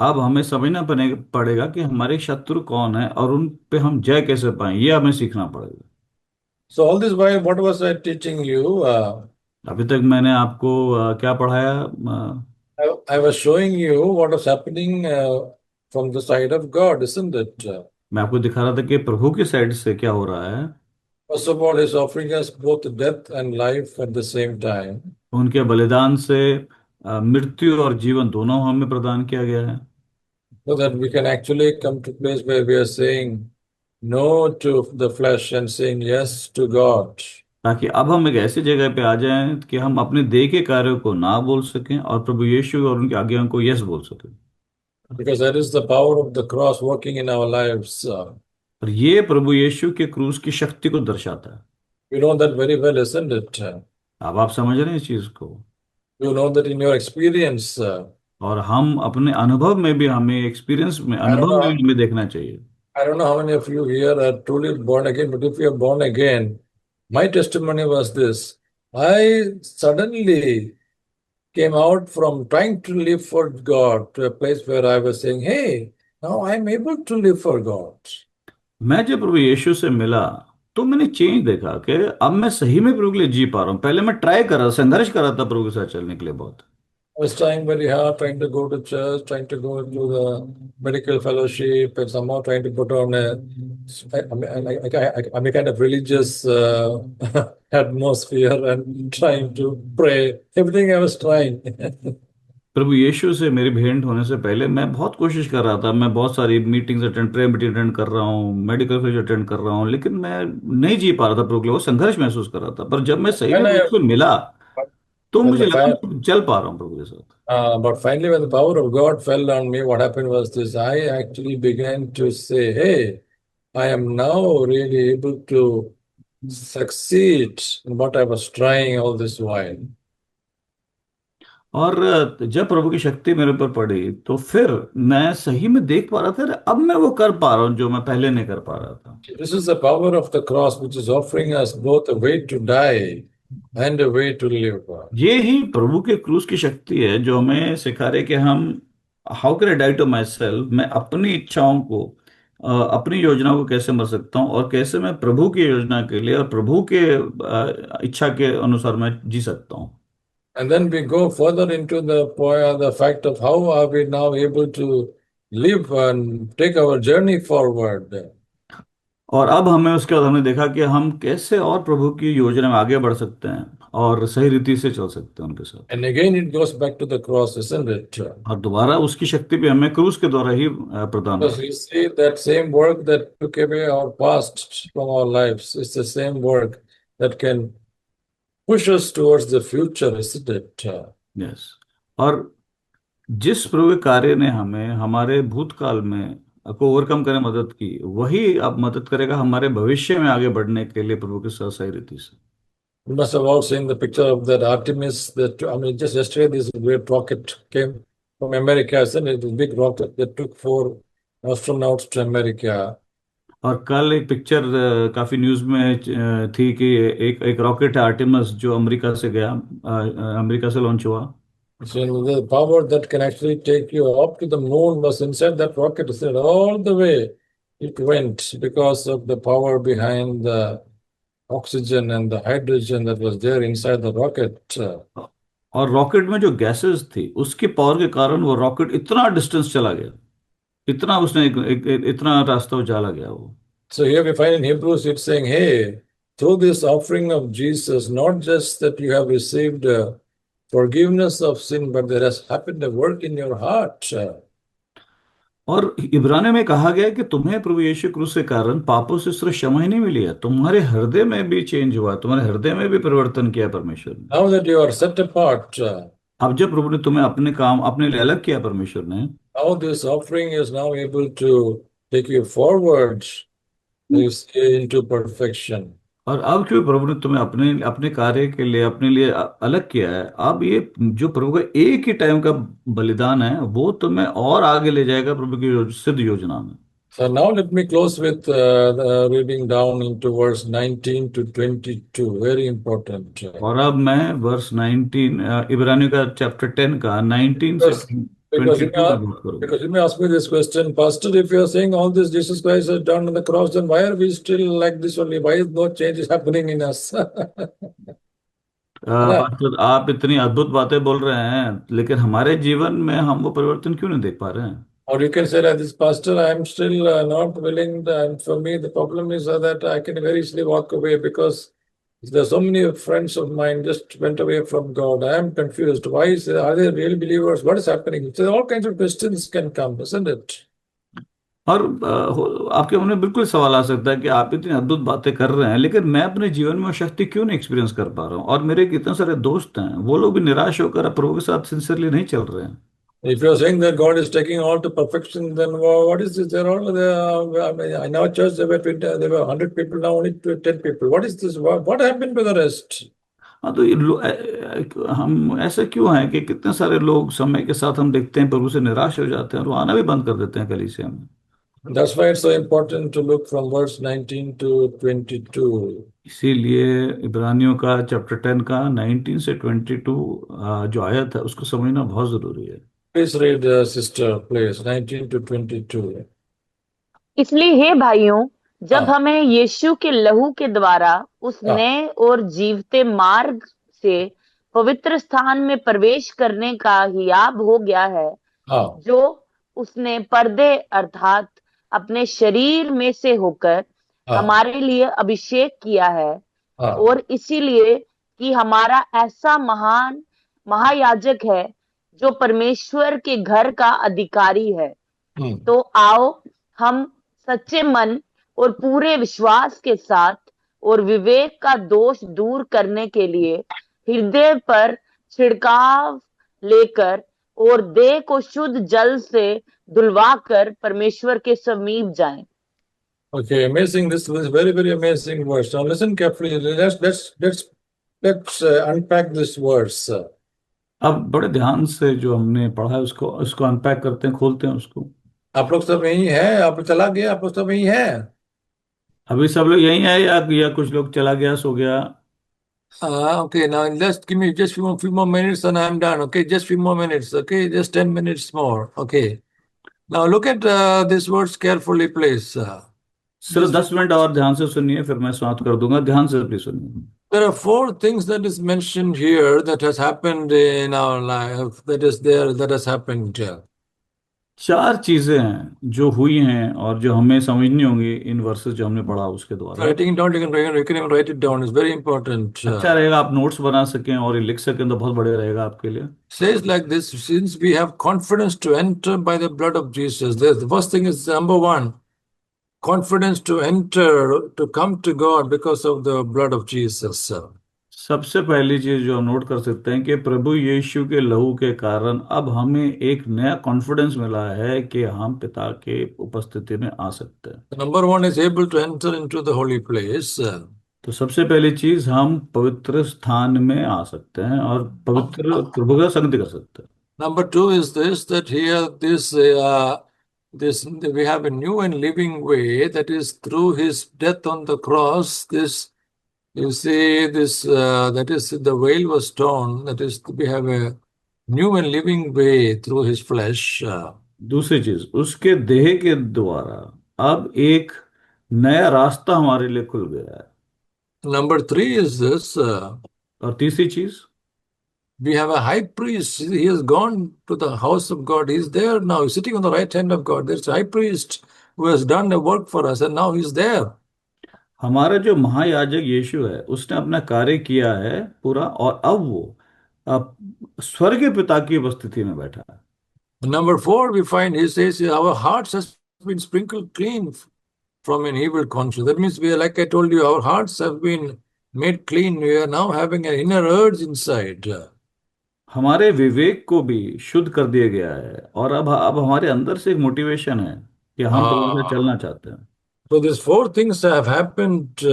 अब हमें समझना पड़ेगा कि हमारे शत्रु कौन है और उन पे हम जय कैसे पाएं, ये हमें सीखना पड़ेगा। So all this while, what was I teaching you? अभी तक मैंने आपको क्या पढ़ाया? I was showing you what was happening from the side of God, isn't it? मैं आपको दिखा रहा था कि प्रभु की साइड से क्या हो रहा है। First of all, He's offering us both death and life at the same time, उनके बलिदान से मृत्यु और जीवन दोनों हमें प्रदान किया गया है, so that we can actually come to a place where we are saying no to the flesh and saying yes to God. ताकि अब हम एक ऐसी जगह पे आ जाएं कि हम अपने देह के कार्यों को ना बोल सकें और प्रभु यीशु और उनकी आज्ञाओं को यस बोल सकें। Because that is the power of the cross working in our lives. और ये प्रभु यीशु के क्रूस की शक्ति को दर्शाता है। You know that very well, isn't it? अब आप समझ रहे हैं इस चीज को, You know that in your experience. और हम अपने अनुभव में भी, हमें एक्सपीरियंस में, I don't अनुभव में know. भी हमें देखना चाहिए। I don't know how many of you here are truly born again, but if you are born again, my testimony was this. I suddenly came out from trying to live for God to a place where I was saying, hey, now I'm able to live for God. मैं जब प्रभु यीशु से मिला तो मैंने change देखा कि अब मैं सही में प्रभु के लिए जी पा रहा हूँ। पहले मैं ट्राई कर रहा, संघर्ष कर रहा था प्रभु के साथ चलने के लिए बहुत। I was trying very hard, trying to go to church, trying to go to the medical fellowship, and somehow trying to put on a kind of religious atmosphere and trying to pray. Everything I was trying. प्रभु यीशु से मेरी भेंट होने से पहले मैं बहुत कोशिश कर रहा था, मैं बहुत सारी meetings attend, prayer meeting attend कर रहा हूँ, मेडिकल फेलोशिप अटेंड कर रहा हूँ, लेकिन मैं नहीं जी पा रहा था प्रभु के लिए, वो संघर्ष महसूस कर रहा था। पर जब मैं सही में When प्रभु से मिला तो when मुझे the लगा fire, मैं चल पा रहा हूँ प्रभु के साथ। but finally, when the power of God fell on me, what happened was this: I actually began to say, "Hey, I am now really able to succeed in what I was trying all this while." और जब प्रभु की शक्ति मेरे ऊपर पड़ी तो फिर मैं सही में देख पा रहा था, अरे अब मैं वो कर पा रहा हूँ जो मैं पहले नहीं कर पा रहा था। This is the power of the cross, which is offering us both a way to die and a way to live. ये ही प्रभु के क्रूस की शक्ति है जो हमें सिखा रहे कि हम, how can I die to my self, मैं अपनी इच्छाओं को, अपनी योजनाओं को कैसे मर सकता हूँ, और कैसे मैं प्रभु की योजना के लिए और प्रभु के इच्छा के अनुसार मैं जी सकता हूँ। And then we go further into the fact of how are we now able to live and take our journey forward. और अब हमें उसके बाद हमने देखा कि हम कैसे और प्रभु की योजना में आगे बढ़ सकते हैं और सही रीति से चल सकते हैं उनके साथ। And again, it goes back to the cross, isn't it? और दोबारा उसकी शक्ति भी हमें क्रूस के द्वारा ही प्रदान Because होती है। we see that same work that took away our past from our lives is the same work that can push us towards the future, isn't it? Yes, और जिस प्रभु के कार्य ने हमें हमारे भूतकाल में को ओवरकम करने में मदद की, वही अब मदद करेगा हमारे भविष्य में आगे बढ़ने के लिए प्रभु के साथ सही रीति से। You must have all seen the picture of that Artemis. Just yesterday, this great rocket came from America, isn't it? This big rocket that took 4 astronauts to America. और कल एक पिक्चर काफी न्यूज में थी कि एक एक रॉकेट है आर्टेमिस जो अमेरिका से गया, अमेरिका से लॉन्च हुआ। So the power that can actually take you up to the moon was inside that rocket. Isn't it? All the way it went because of the power behind the oxygen and the hydrogen that was there inside the rocket. और rocket में जो gases थी उसके power के कारण वो rocket इतना distance चला गया, इतना उसने इतना रास्ता वो चला गया वो। So here we find in Hebrews it's saying, hey, through this offering of Jesus, not just that you have received forgiveness of sin, but there has happened a work in your heart. और इब्रानियों में कहा गया है कि तुम्हें प्रभु यीशु क्रूस के कारण पापों से सिर्फ क्षमा ही नहीं मिली है, तुम्हारे हृदय में भी चेंज हुआ, तुम्हारे हृदय में भी परिवर्तन किया परमेश्वर ने। Now that you are set apart, अब जब प्रभु ने तुम्हें अपने काम अपने लिए अलग किया परमेश्वर ने, now this offering is now able to take you forward, you see, into perfection. और अब क्यों प्रभु ने तुम्हें अपने अपने कार्य के लिए अपने लिए अलग किया है, अब ये जो प्रभु का एक ही टाइम का बलिदान है वो तुम्हें और आगे ले जाएगा प्रभु की सिद्ध योजना में। So now let me close with reading down into verse 19 to 22. Very important. और अब मैं वर्स 19 इब्रानियों का चैप्टर 10 का 19 से Because you 22 may, में बात करूंगा। because you may ask me this question, Pastor, if you are saying all this Jesus Christ has done on the cross, then why are we still like this only? Why is no change is happening in us? है ना? Pastor, आप इतनी अद्भुत बातें बोल रहे हैं, लेकिन हमारे जीवन में हम वो परिवर्तन क्यों नहीं देख पा रहे हैं? Or you can say that this pastor, I am still not willing. And for me, the problem is that I can very easily walk away because there are so many friends of mine just went away from God. I am confused. Why are they real believers? What is happening? So all kinds of questions can come, isn't it? और आपके मन में बिल्कुल सवाल आ सकता है कि आप इतनी अद्भुत बातें कर रहे हैं, लेकिन मैं अपने जीवन में वो शक्ति क्यों नहीं एक्सपीरियंस कर पा रहा हूँ? और मेरे कितने सारे दोस्त हैं, वो लोग भी निराश होकर अब प्रभु के साथ सिंसियरली नहीं चल रहे हैं। If you're saying that God is taking all to perfection, then what is this? They're all there. I mean, in our church there were 20, there were 100 people, now only 10 people. What is this? What happened to the rest? हाँ, तो हम ऐसे क्यों हैं कि कितने सारे लोग समय के साथ हम देखते हैं प्रभु से निराश हो जाते हैं और वो आना भी बंद कर देते हैं कलीसिया में। That's why it's so important to look from verse 19 to 22. इसीलिए इब्रानियों का चैप्टर 10 का 19 से 22 जो आयत है उसको समझना बहुत जरूरी है। Please read, sister, please, 19 to 22. इसलिए हे भाइयों, जब हाँ, हमें यीशु के लहू के द्वारा उस हाँ, नए और जीवते मार्ग से पवित्र स्थान में प्रवेश करने का हियाब हो गया है, हाँ, जो उसने पर्दे अर्थात अपने शरीर में से होकर हाँ, हमारे लिए अभिषेक किया है, हाँ, और इसीलिए कि हमारा ऐसा महान महायाजक है जो परमेश्वर के घर का अधिकारी है। तो आओ हम सच्चे मन और पूरे विश्वास के साथ और विवेक का दोष दूर करने के लिए हृदय पर छिड़काव लेकर और देह को शुद्ध जल से धुलवाकर परमेश्वर के समीप जाएं। Okay, amazing. This was very, very amazing verse. Now listen carefully. Let's unpack this verse. अब बड़े ध्यान से जो हमने पढ़ा है उसको उसको अनपैक करते हैं, खोलते हैं उसको। आप लोग सब यही है? आप लोग चला गया? आप लोग सब यही है? अभी सब लोग यहीं है या कुछ लोग चला गया, सो गया? Okay, now just give me just few more minutes and I'm done. Okay, just few more minutes. Okay, just 10 minutes more. Okay. Now look at this words carefully, please. सिर्फ 10 मिनट और ध्यान से सुनिए, फिर मैं समाप्त कर दूंगा। ध्यान से प्लीज सुनिए। There are four things that is mentioned here that has happened in our life. That is there. That has happened. 4 चीजें हैं जो हुई हैं और जो हमें समझनी होंगी इन वर्सेस जो हमने पढ़ा उसके द्वारा। Writing it down, you can even write it down. It's very important. अच्छा रहेगा आप नोट्स बना सकें और ये लिख सकें तो बहुत बढ़िया रहेगा आपके लिए। Says like this: since we have confidence to enter by the blood of Jesus. The first thing is number one, confidence to enter, to come to God because of the blood of Jesus. सबसे पहली चीज जो हम note कर सकते हैं कि प्रभु यीशु के लहू के कारण अब हमें एक नया कॉन्फिडेंस मिला है कि हम पिता के उपस्थिति में आ सकते हैं। Number one is able to enter into the holy place. तो सबसे पहली चीज, हम पवित्र स्थान में आ सकते हैं और पवित्र प्रभु का संगति कर सकते हैं। Number two is this, that here this we have a new and living way, that is through his death on the cross. This, you see, this that is, the veil was torn. That is, we have a new and living way through his flesh. दूसरी चीज, उसके देह के द्वारा अब एक नया रास्ता हमारे लिए खुल गया है। Number three is this, और तीसरी चीज, we have a high priest. He has gone to the house of God. He's there now. He's sitting on the right hand of God. There's a high priest who has done the work for us, and now he's there. हमारा जो महायाजक यीशु है उसने अपना कार्य किया है पूरा, और अब वो अब स्वर्गीय पिता की उपस्थिति में बैठा है। Number four, we find he says our hearts has been sprinkled clean from an evil conscience. That means we are, like I told you, our hearts have been made clean. We are now having an inner urge inside. हमारे विवेक को भी शुद्ध कर दिया गया है और अब हमारे अंदर से एक मोटिवेशन है कि हम प्रभु से चलना चाहते हैं। So these four things have happened.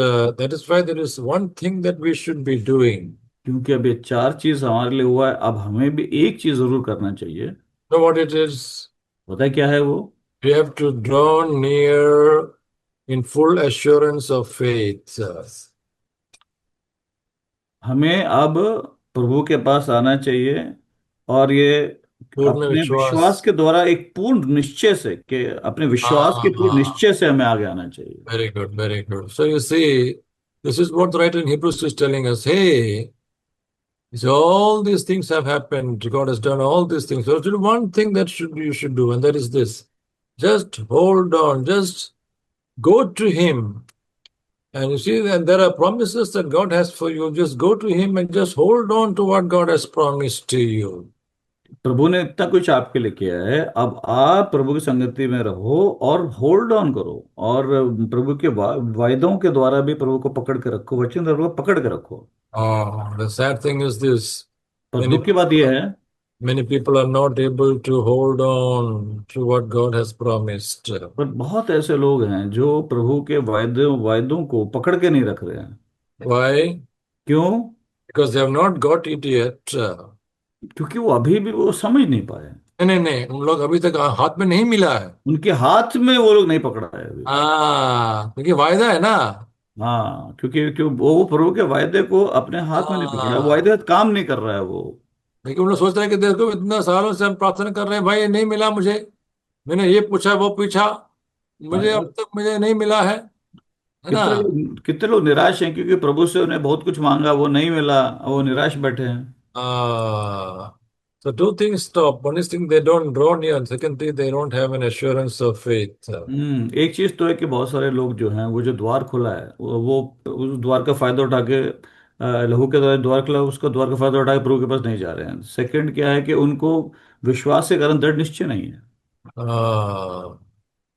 That is why there is one thing that we should be doing. क्योंकि अब ये 4 चीज हमारे लिए हुआ है, अब हमें भी एक चीज जरूर करना चाहिए। Know what it is? पता है क्या है वो? We have to draw near in full assurance of faith. हमें अब प्रभु के पास आना चाहिए और ये पूर्ण अपने विश्वास। विश्वास के द्वारा एक पूर्ण निश्चय से, कि अपने विश्वास के पूर्ण Ah, निश्चय से हमें आगे आना चाहिए। very good, very good. So you see, this is what the writer in Hebrews is telling us. Hey, so all these things have happened. God has done all these things. So there's only one thing that you should do, and that is this: just hold on, just go to Him. And you see that there are promises that God has for you. Just go to Him and just hold on to what God has promised to you. प्रभु ने इतना कुछ आपके लिए किया है, अब आप प्रभु की संगति में रहो और होल्ड ऑन करो, और प्रभु के वायदों के द्वारा भी प्रभु को पकड़ के रखो, वचन प्रभु को पकड़ के रखो। Oh, the sad thing is this. पर Many दुख की बात यह है, many people are not able to hold on to what God has promised. पर बहुत ऐसे लोग हैं जो प्रभु के वायदों वायदों को पकड़ के नहीं रख रहे हैं। Why? क्यों? Because they have not got it yet. क्योंकि वो अभी भी वो समझ नहीं पाए, नहीं नहीं, उन लोग अभी तक हाथ में नहीं मिला है। उनके हाथ में वो लोग नहीं पकड़ा है अभी। क्योंकि वायदा है ना। हाँ, क्योंकि क्यों वो प्रभु के वायदे को अपने हाथ में नहीं पकड़ा, वो वायदे काम नहीं कर रहा है वो। लेकिन उन लोग सोच रहे हैं कि देखो इतना सालों से हम प्रार्थना कर रहे हैं, भाई ये नहीं मिला मुझे, मैंने ये पूछा वो पूछा, हाँ मुझे यार, अब तक मुझे नहीं मिला है ना। कितने लोग निराश हैं, क्योंकि प्रभु से उन्हें बहुत कुछ मांगा, वो नहीं मिला, वो निराश बैठे हैं। So two things stop. One is thing they don't draw near, and second thing they don't have an assurance of faith. एक चीज तो है कि बहुत सारे लोग जो हैं, वो जो द्वार खुला है वो उस द्वार का फायदा उठा के, लहू के द्वारा द्वार खुला, उसका द्वार का फायदा उठा के प्रभु के पास नहीं जा रहे हैं। सेकंड क्या है कि उनको विश्वास के कारण दृढ़ निश्चय नहीं है।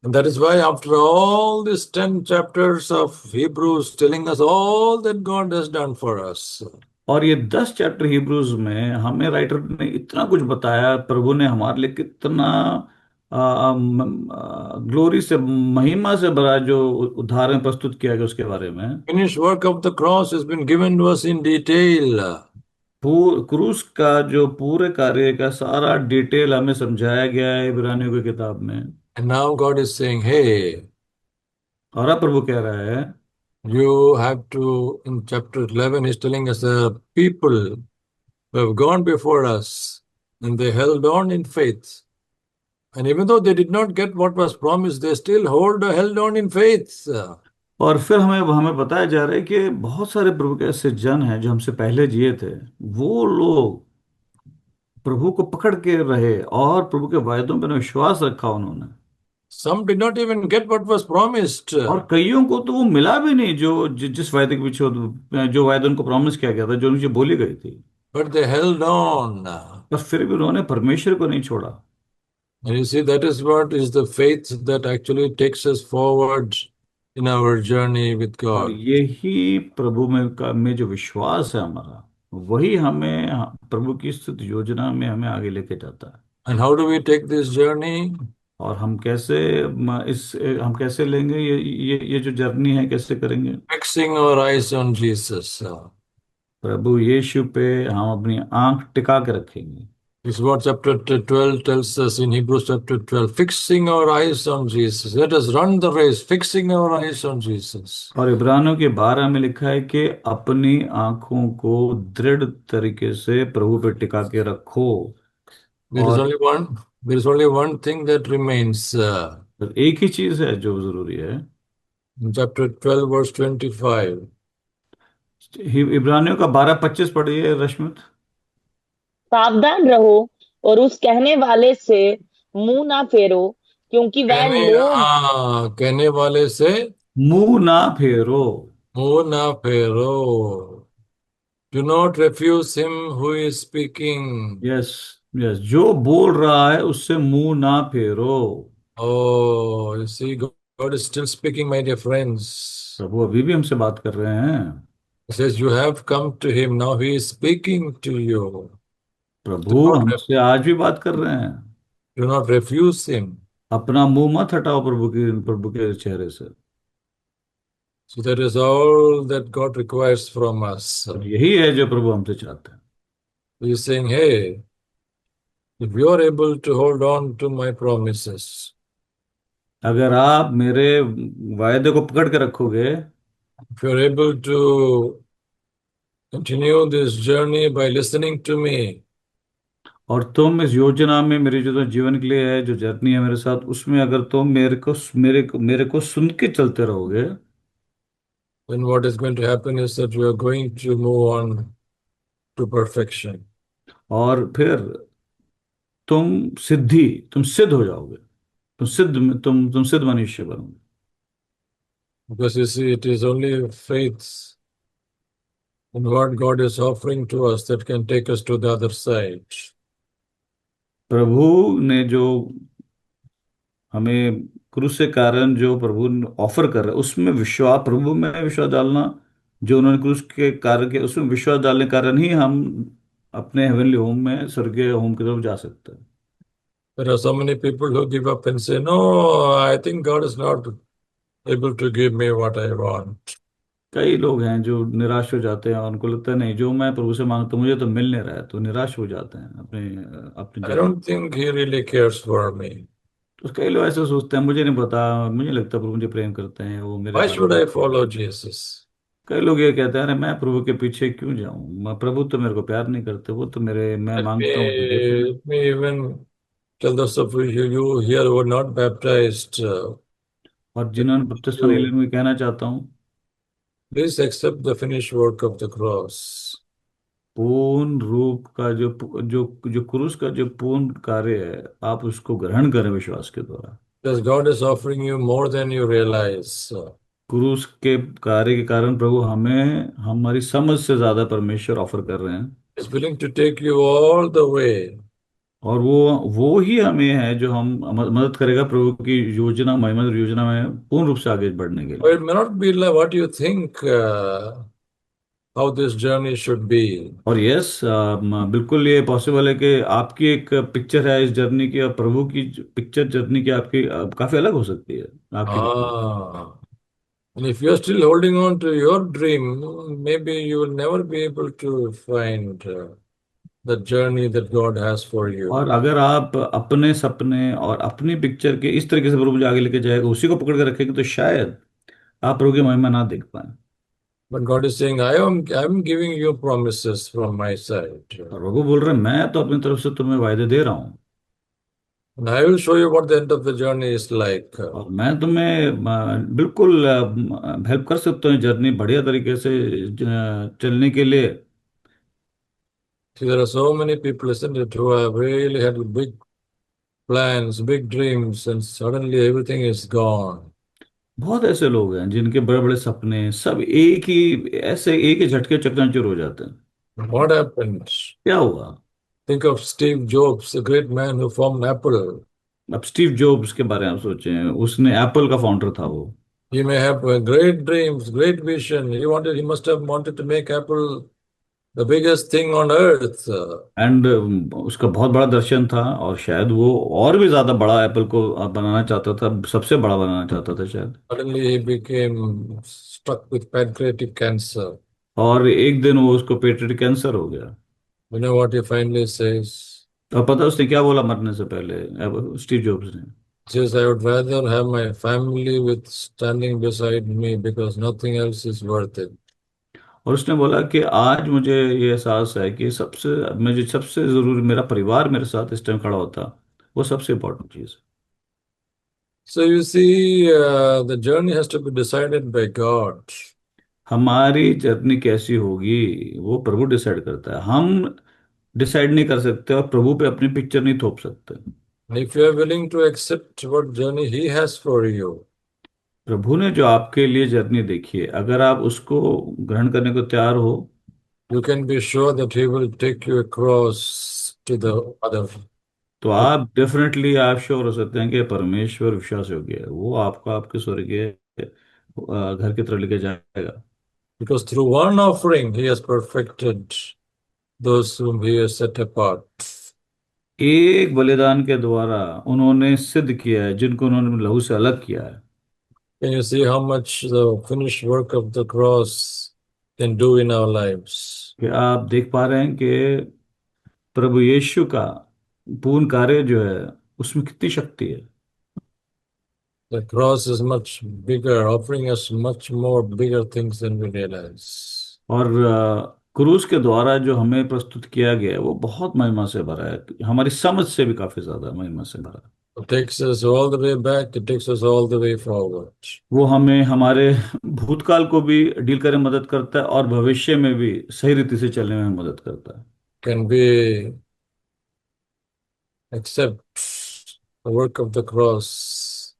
And that is why after all these 10 chapters of Hebrews telling us all that God has done for us, और ये 10 चैप्टर हिब्रूज में हमें राइटर ने इतना कुछ बताया, प्रभु ने हमारे लिए कितना ग्लोरी से, महिमा से भरा जो उदाहरण प्रस्तुत किया गया उसके बारे में। finished work of the cross has been given to us in detail. क्रूस का जो पूरे कार्य का सारा डिटेल हमें समझाया गया है इब्रानियों की किताब में। And now God is saying, hey, और अब प्रभु कह रहा है, you have to, in chapter 11, he's telling us the people who have gone before us and they held on in faith. And even though they did not get what was promised, they still held on in faith. और फिर हमें हमें बताया जा रहा है कि बहुत सारे प्रभु के ऐसे जन हैं जो हमसे पहले जिए थे, वो लोग प्रभु को पकड़ के रहे और प्रभु के वायदों पर विश्वास रखा उन्होंने। Some did not even get what was promised, और कईयों को तो वो मिला भी नहीं, जो जिस वायदे के पीछे जो वायदा उनको प्रॉमिस किया गया था, जो उनसे बोली गई थी, but they held on. पर फिर भी उन्होंने परमेश्वर को नहीं छोड़ा। And you see, that is what is the faith that actually takes us forward in our journey with और God. यही प्रभु में जो विश्वास है हमारा, वही हमें प्रभु की स्तुति योजना में हमें आगे लेके जाता है। And how do we take this journey? और हम कैसे हम कैसे लेंगे ये जो जर्नी है, कैसे करेंगे? Fixing our eyes on Jesus. प्रभु यीशु पे हम अपनी आंख टिका के रखेंगे। This is what chapter 12 tells us in Hebrews chapter 12. Fixing our eyes on Jesus. Let us run the race, fixing our eyes on Jesus. और इब्रानियों के 12 में लिखा है कि अपनी आंखों को दृढ़ तरीके से प्रभु पे टिका के रखो। और There is only one thing that remains. एक ही चीज है जो जरूरी है। In chapter 12, verse 25. इब्रानियों का 12:25 पढ़िए रश्मित। सावधान रहो और उस कहने वाले से मुंह ना फेरो, क्योंकि वह लोग कहने वाले से मुंह ना फेरो। मुंह ना फेरो. Do not refuse him who is speaking. Yes yes, जो बोल रहा है उससे मुंह ना फेरो। Oh, you see, God is still speaking, my dear friends. प्रभु अभी भी हमसे बात कर रहे हैं। He says, you have come to him. Now he is speaking to you. प्रभु हमसे आज भी बात कर रहे हैं। Do not refuse him. अपना मुंह मत हटाओ प्रभु के चेहरे से। So that is all that God requires from us. यही है जो प्रभु हमसे चाहते हैं। He is saying, hey, if you are able to hold on to my promises, अगर आप मेरे वायदे को पकड़ के रखोगे, if you are able to continue this journey by listening to me, और तुम इस योजना में, मेरी जो तो जीवन के लिए है, जो जर्नी है मेरे साथ, उसमें अगर तुम मेरे को सुन के चलते रहोगे, then what is going to happen is that you are going to move on to perfection. और फिर तुम तुम सिद्ध हो जाओगे, तुम सिद्ध मनुष्य बनोगे। Because you see, it is only faith in what God is offering to us that can take us to the other side. प्रभु ने जो हमें क्रूस के कारण जो प्रभु ऑफर कर रहा है, उसमें विश्वास, प्रभु में विश्वास डालना, जो उन्होंने क्रूस के कार्य किया उसमें विश्वास डालने के कारण ही हम अपने हेवनली होम में, स्वर्गीय होम की तरफ जा सकते हैं। There are so many people who give up and say, "No, I think God is not able to give me what I want." कई लोग हैं जो निराश हो जाते हैं और उनको लगता है नहीं, जो मैं प्रभु से मांगता हूँ मुझे तो मिल नहीं रहा है, तो निराश हो जाते हैं अपनी I journey. don't think He really cares for me. तो कई लोग ऐसे सोचते हैं, मुझे नहीं पता, मुझे लगता है प्रभु मुझे प्रेम करते हैं, वो मेरे Why बारे should में। I follow Jesus? कई लोग ये कहते हैं, अरे मैं प्रभु के पीछे क्यों जाऊं, प्रभु तो मेरे को प्यार नहीं करते, वो तो मैं Let मांगता हूँ तो देते me, नहीं। let me even tell those of you here who are not baptized, और जिन्होंने बपतिस्मा नहीं लिया, you मैं कहना चाहता हूँ, please accept the finished work of the cross. पूर्ण रूप का जो जो जो क्रूस का जो पूर्ण कार्य है, आप उसको ग्रहण करें विश्वास के द्वारा। Because God is offering you more than you realize. क्रूस के कार्य के कारण प्रभु हमें हमारी समझ से ज्यादा परमेश्वर ऑफर कर रहे हैं। He's willing to take you all the way. और वो ही हमें है जो हम मदद करेगा प्रभु की योजना, महिमा योजना में पूर्ण रूप से आगे बढ़ने के But लिए। it may not be like what you think how this journey should be. और यस, बिल्कुल ये पॉसिबल है कि आपकी एक पिक्चर है इस जर्नी की, और प्रभु की पिक्चर जर्नी की आपकी काफी अलग हो सकती है आपके लिए। Ah. And if you're still holding on to your dream, maybe you will never be able to find the journey that God has for और you. अगर आप अपने सपने और अपनी पिक्चर के इस तरीके से प्रभु मुझे आगे लेके जाएगा, उसी को पकड़ के रखेंगे, तो शायद आप प्रभु की महिमा ना देख पाए। But God is saying, I'm giving you promises from my side. और प्रभु बोल रहे हैं, मैं तो अपनी तरफ से तुम्हें वायदे दे रहा हूँ, And I will show you what the end of the journey is like. और मैं तुम्हें बिल्कुल हेल्प कर सकता हूँ जर्नी बढ़िया तरीके से चलने के लिए। See, there are so many people, isn't it, who have really had big plans, big dreams, and suddenly everything is gone. बहुत ऐसे लोग हैं जिनके बड़े बड़े सपने सब एक ही झटके चकनाचूर हो जाते हैं। What happened? क्या हुआ? Think of Steve Jobs, a great man who formed Apple. अब स्टीव जॉब्स के बारे में आप सोचें, उसने एप्पल का फाउंडर था वो। He may have great dreams, great vision. He must have wanted to make Apple the biggest thing on earth. And उसका बहुत बड़ा दर्शन था, और शायद वो और भी ज्यादा बड़ा एप्पल को बनाना चाहता था, सबसे बड़ा बनाना चाहता था शायद। Suddenly he became struck with pancreatic cancer. और एक दिन वो उसको पेटेंट कैंसर हो गया। You know what he finally says? और पता है उसने क्या बोला मरने से पहले, स्टीव जॉब्स ने? He says, I would rather have my family with standing beside me because nothing else is worth it. और उसने बोला कि आज मुझे ये एहसास है कि मुझे सबसे जरूरी मेरा परिवार मेरे साथ इस टाइम खड़ा होता, वो सबसे इम्पोर्टेंट चीज। So you see, the journey has to be decided by God. हमारी जर्नी कैसी होगी वो प्रभु डिसाइड करता है, हम डिसाइड नहीं कर सकते, और प्रभु पे अपनी पिक्चर नहीं थोप सकते। And if you are willing to accept what journey He has for you, प्रभु ने जो आपके लिए जर्नी देखी है, अगर आप उसको ग्रहण करने को तैयार हो, you can be sure that He will take you across to the other. तो आप डेफिनेटली आप श्योर हो सकते हैं कि परमेश्वर विश्वास योग्य है, वो आपको आपके स्वर्गीय घर की तरफ लेके जाएगा। Because through one offering He has perfected those whom He has set apart. एक बलिदान के द्वारा उन्होंने सिद्ध किया है जिनको उन्होंने लहू से अलग किया है। Can you see how much the finished work of the cross can do in our lives? कि आप देख पा रहे हैं कि प्रभु यीशु का पूर्ण कार्य जो है उसमें कितनी शक्ति है। The cross is much bigger, offering us much more bigger things than we realize. और क्रूस के द्वारा जो हमें प्रस्तुत किया गया है वो बहुत महिमा से भरा है, हमारी समझ से भी काफी ज्यादा महिमा से भरा है। It takes us all the way back, it takes us all the way forward. वो हमें हमारे भूतकाल को भी डील करने में मदद करता है और भविष्य में भी सही रीति से चलने में मदद करता है। Can we accept the work of the cross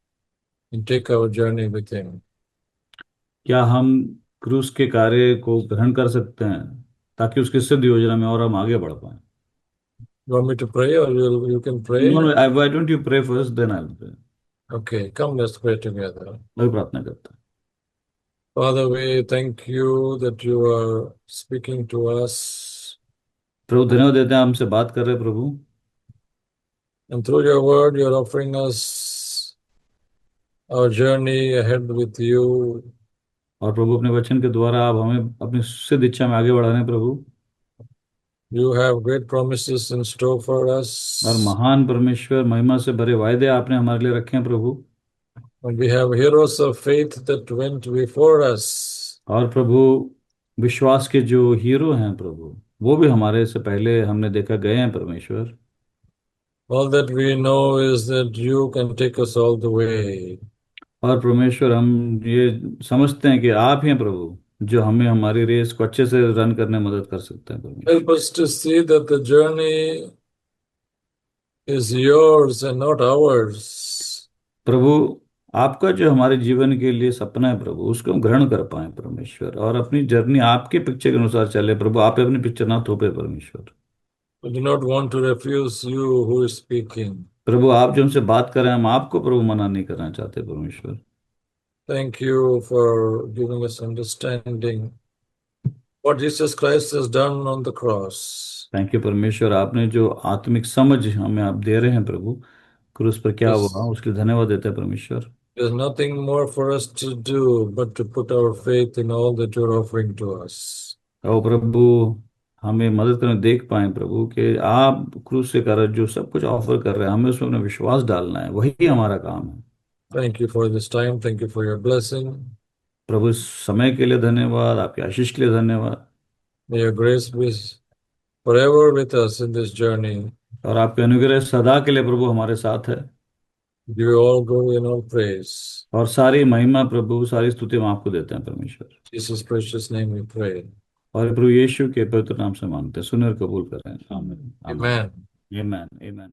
and take our journey with Him? क्या हम क्रूस के कार्य को ग्रहण कर सकते हैं ताकि उसकी सिद्ध योजना में और हम आगे बढ़ पाए? You want me to pray or you can pray? No, no, why don't you pray first, then I'll pray. Okay, come, let's pray together. मैं भी प्रार्थना करता हूँ। Father, we thank you that you are speaking to us, प्रभु धन्यवाद देते हैं, हमसे बात कर रहे हैं प्रभु, and through your word, you're offering us our journey ahead with you. और प्रभु अपने वचन के द्वारा आप हमें अपनी सिद्ध इच्छा में आगे बढ़ा रहे हैं प्रभु। You have great promises in store for us. और महान परमेश्वर महिमा से भरे वायदे आपने हमारे लिए रखे हैं प्रभु। And we have heroes of faith that went before us. और प्रभु विश्वास के जो हीरो हैं प्रभु, वो भी हमारे से पहले हमने देखा गए हैं परमेश्वर। All that we know is that you can take us all the way. और परमेश्वर हम ये समझते हैं कि आप ही हैं प्रभु जो हमें हमारी रेस को अच्छे से रन करने में मदद कर सकते हैं परमेश्वर। Help us to see that the journey is yours and not ours. प्रभु आपका जो हमारे जीवन के लिए सपना है प्रभु, उसको हम ग्रहण कर पाए परमेश्वर, और अपनी जर्नी आपके पिक्चर के अनुसार चले प्रभु। आप अपनी पिक्चर ना थोपे परमेश्वर। We do not want to refuse you who is speaking. प्रभु आप जो हमसे बात कर रहे हैं, हम आपको प्रभु मना नहीं करना चाहते परमेश्वर। Thank you for giving us understanding what Jesus Christ has done on the cross. Thank you परमेश्वर, आपने जो आत्मिक समझ हमें आप दे रहे हैं प्रभु, क्रूस पर क्या Yes. हुआ उसके लिए धन्यवाद देते हैं परमेश्वर। There's nothing more for us to do but to put our faith in all that you're offering to us. और प्रभु हमें मदद करने देख पाए प्रभु कि आप क्रूस से कर जो सब कुछ ऑफर कर रहे हैं, हमें उसमें अपना विश्वास डालना है, वही हमारा काम है। Thank you for this time. Thank you for your blessing. प्रभु इस समय के लिए धन्यवाद, आपकी आशीष के लिए धन्यवाद, May your grace be forever with us in this journey. और आपके अनुग्रह सदा के लिए प्रभु हमारे साथ है। Give you all glory and all praise. और सारी महिमा प्रभु, सारी स्तुति हम आपको देते हैं परमेश्वर। In Jesus' precious name we pray. और प्रभु यीशु के पवित्र नाम से मांगते हैं, सुने और कबूल करें। आमीन। Amen. आमीन। आमीन।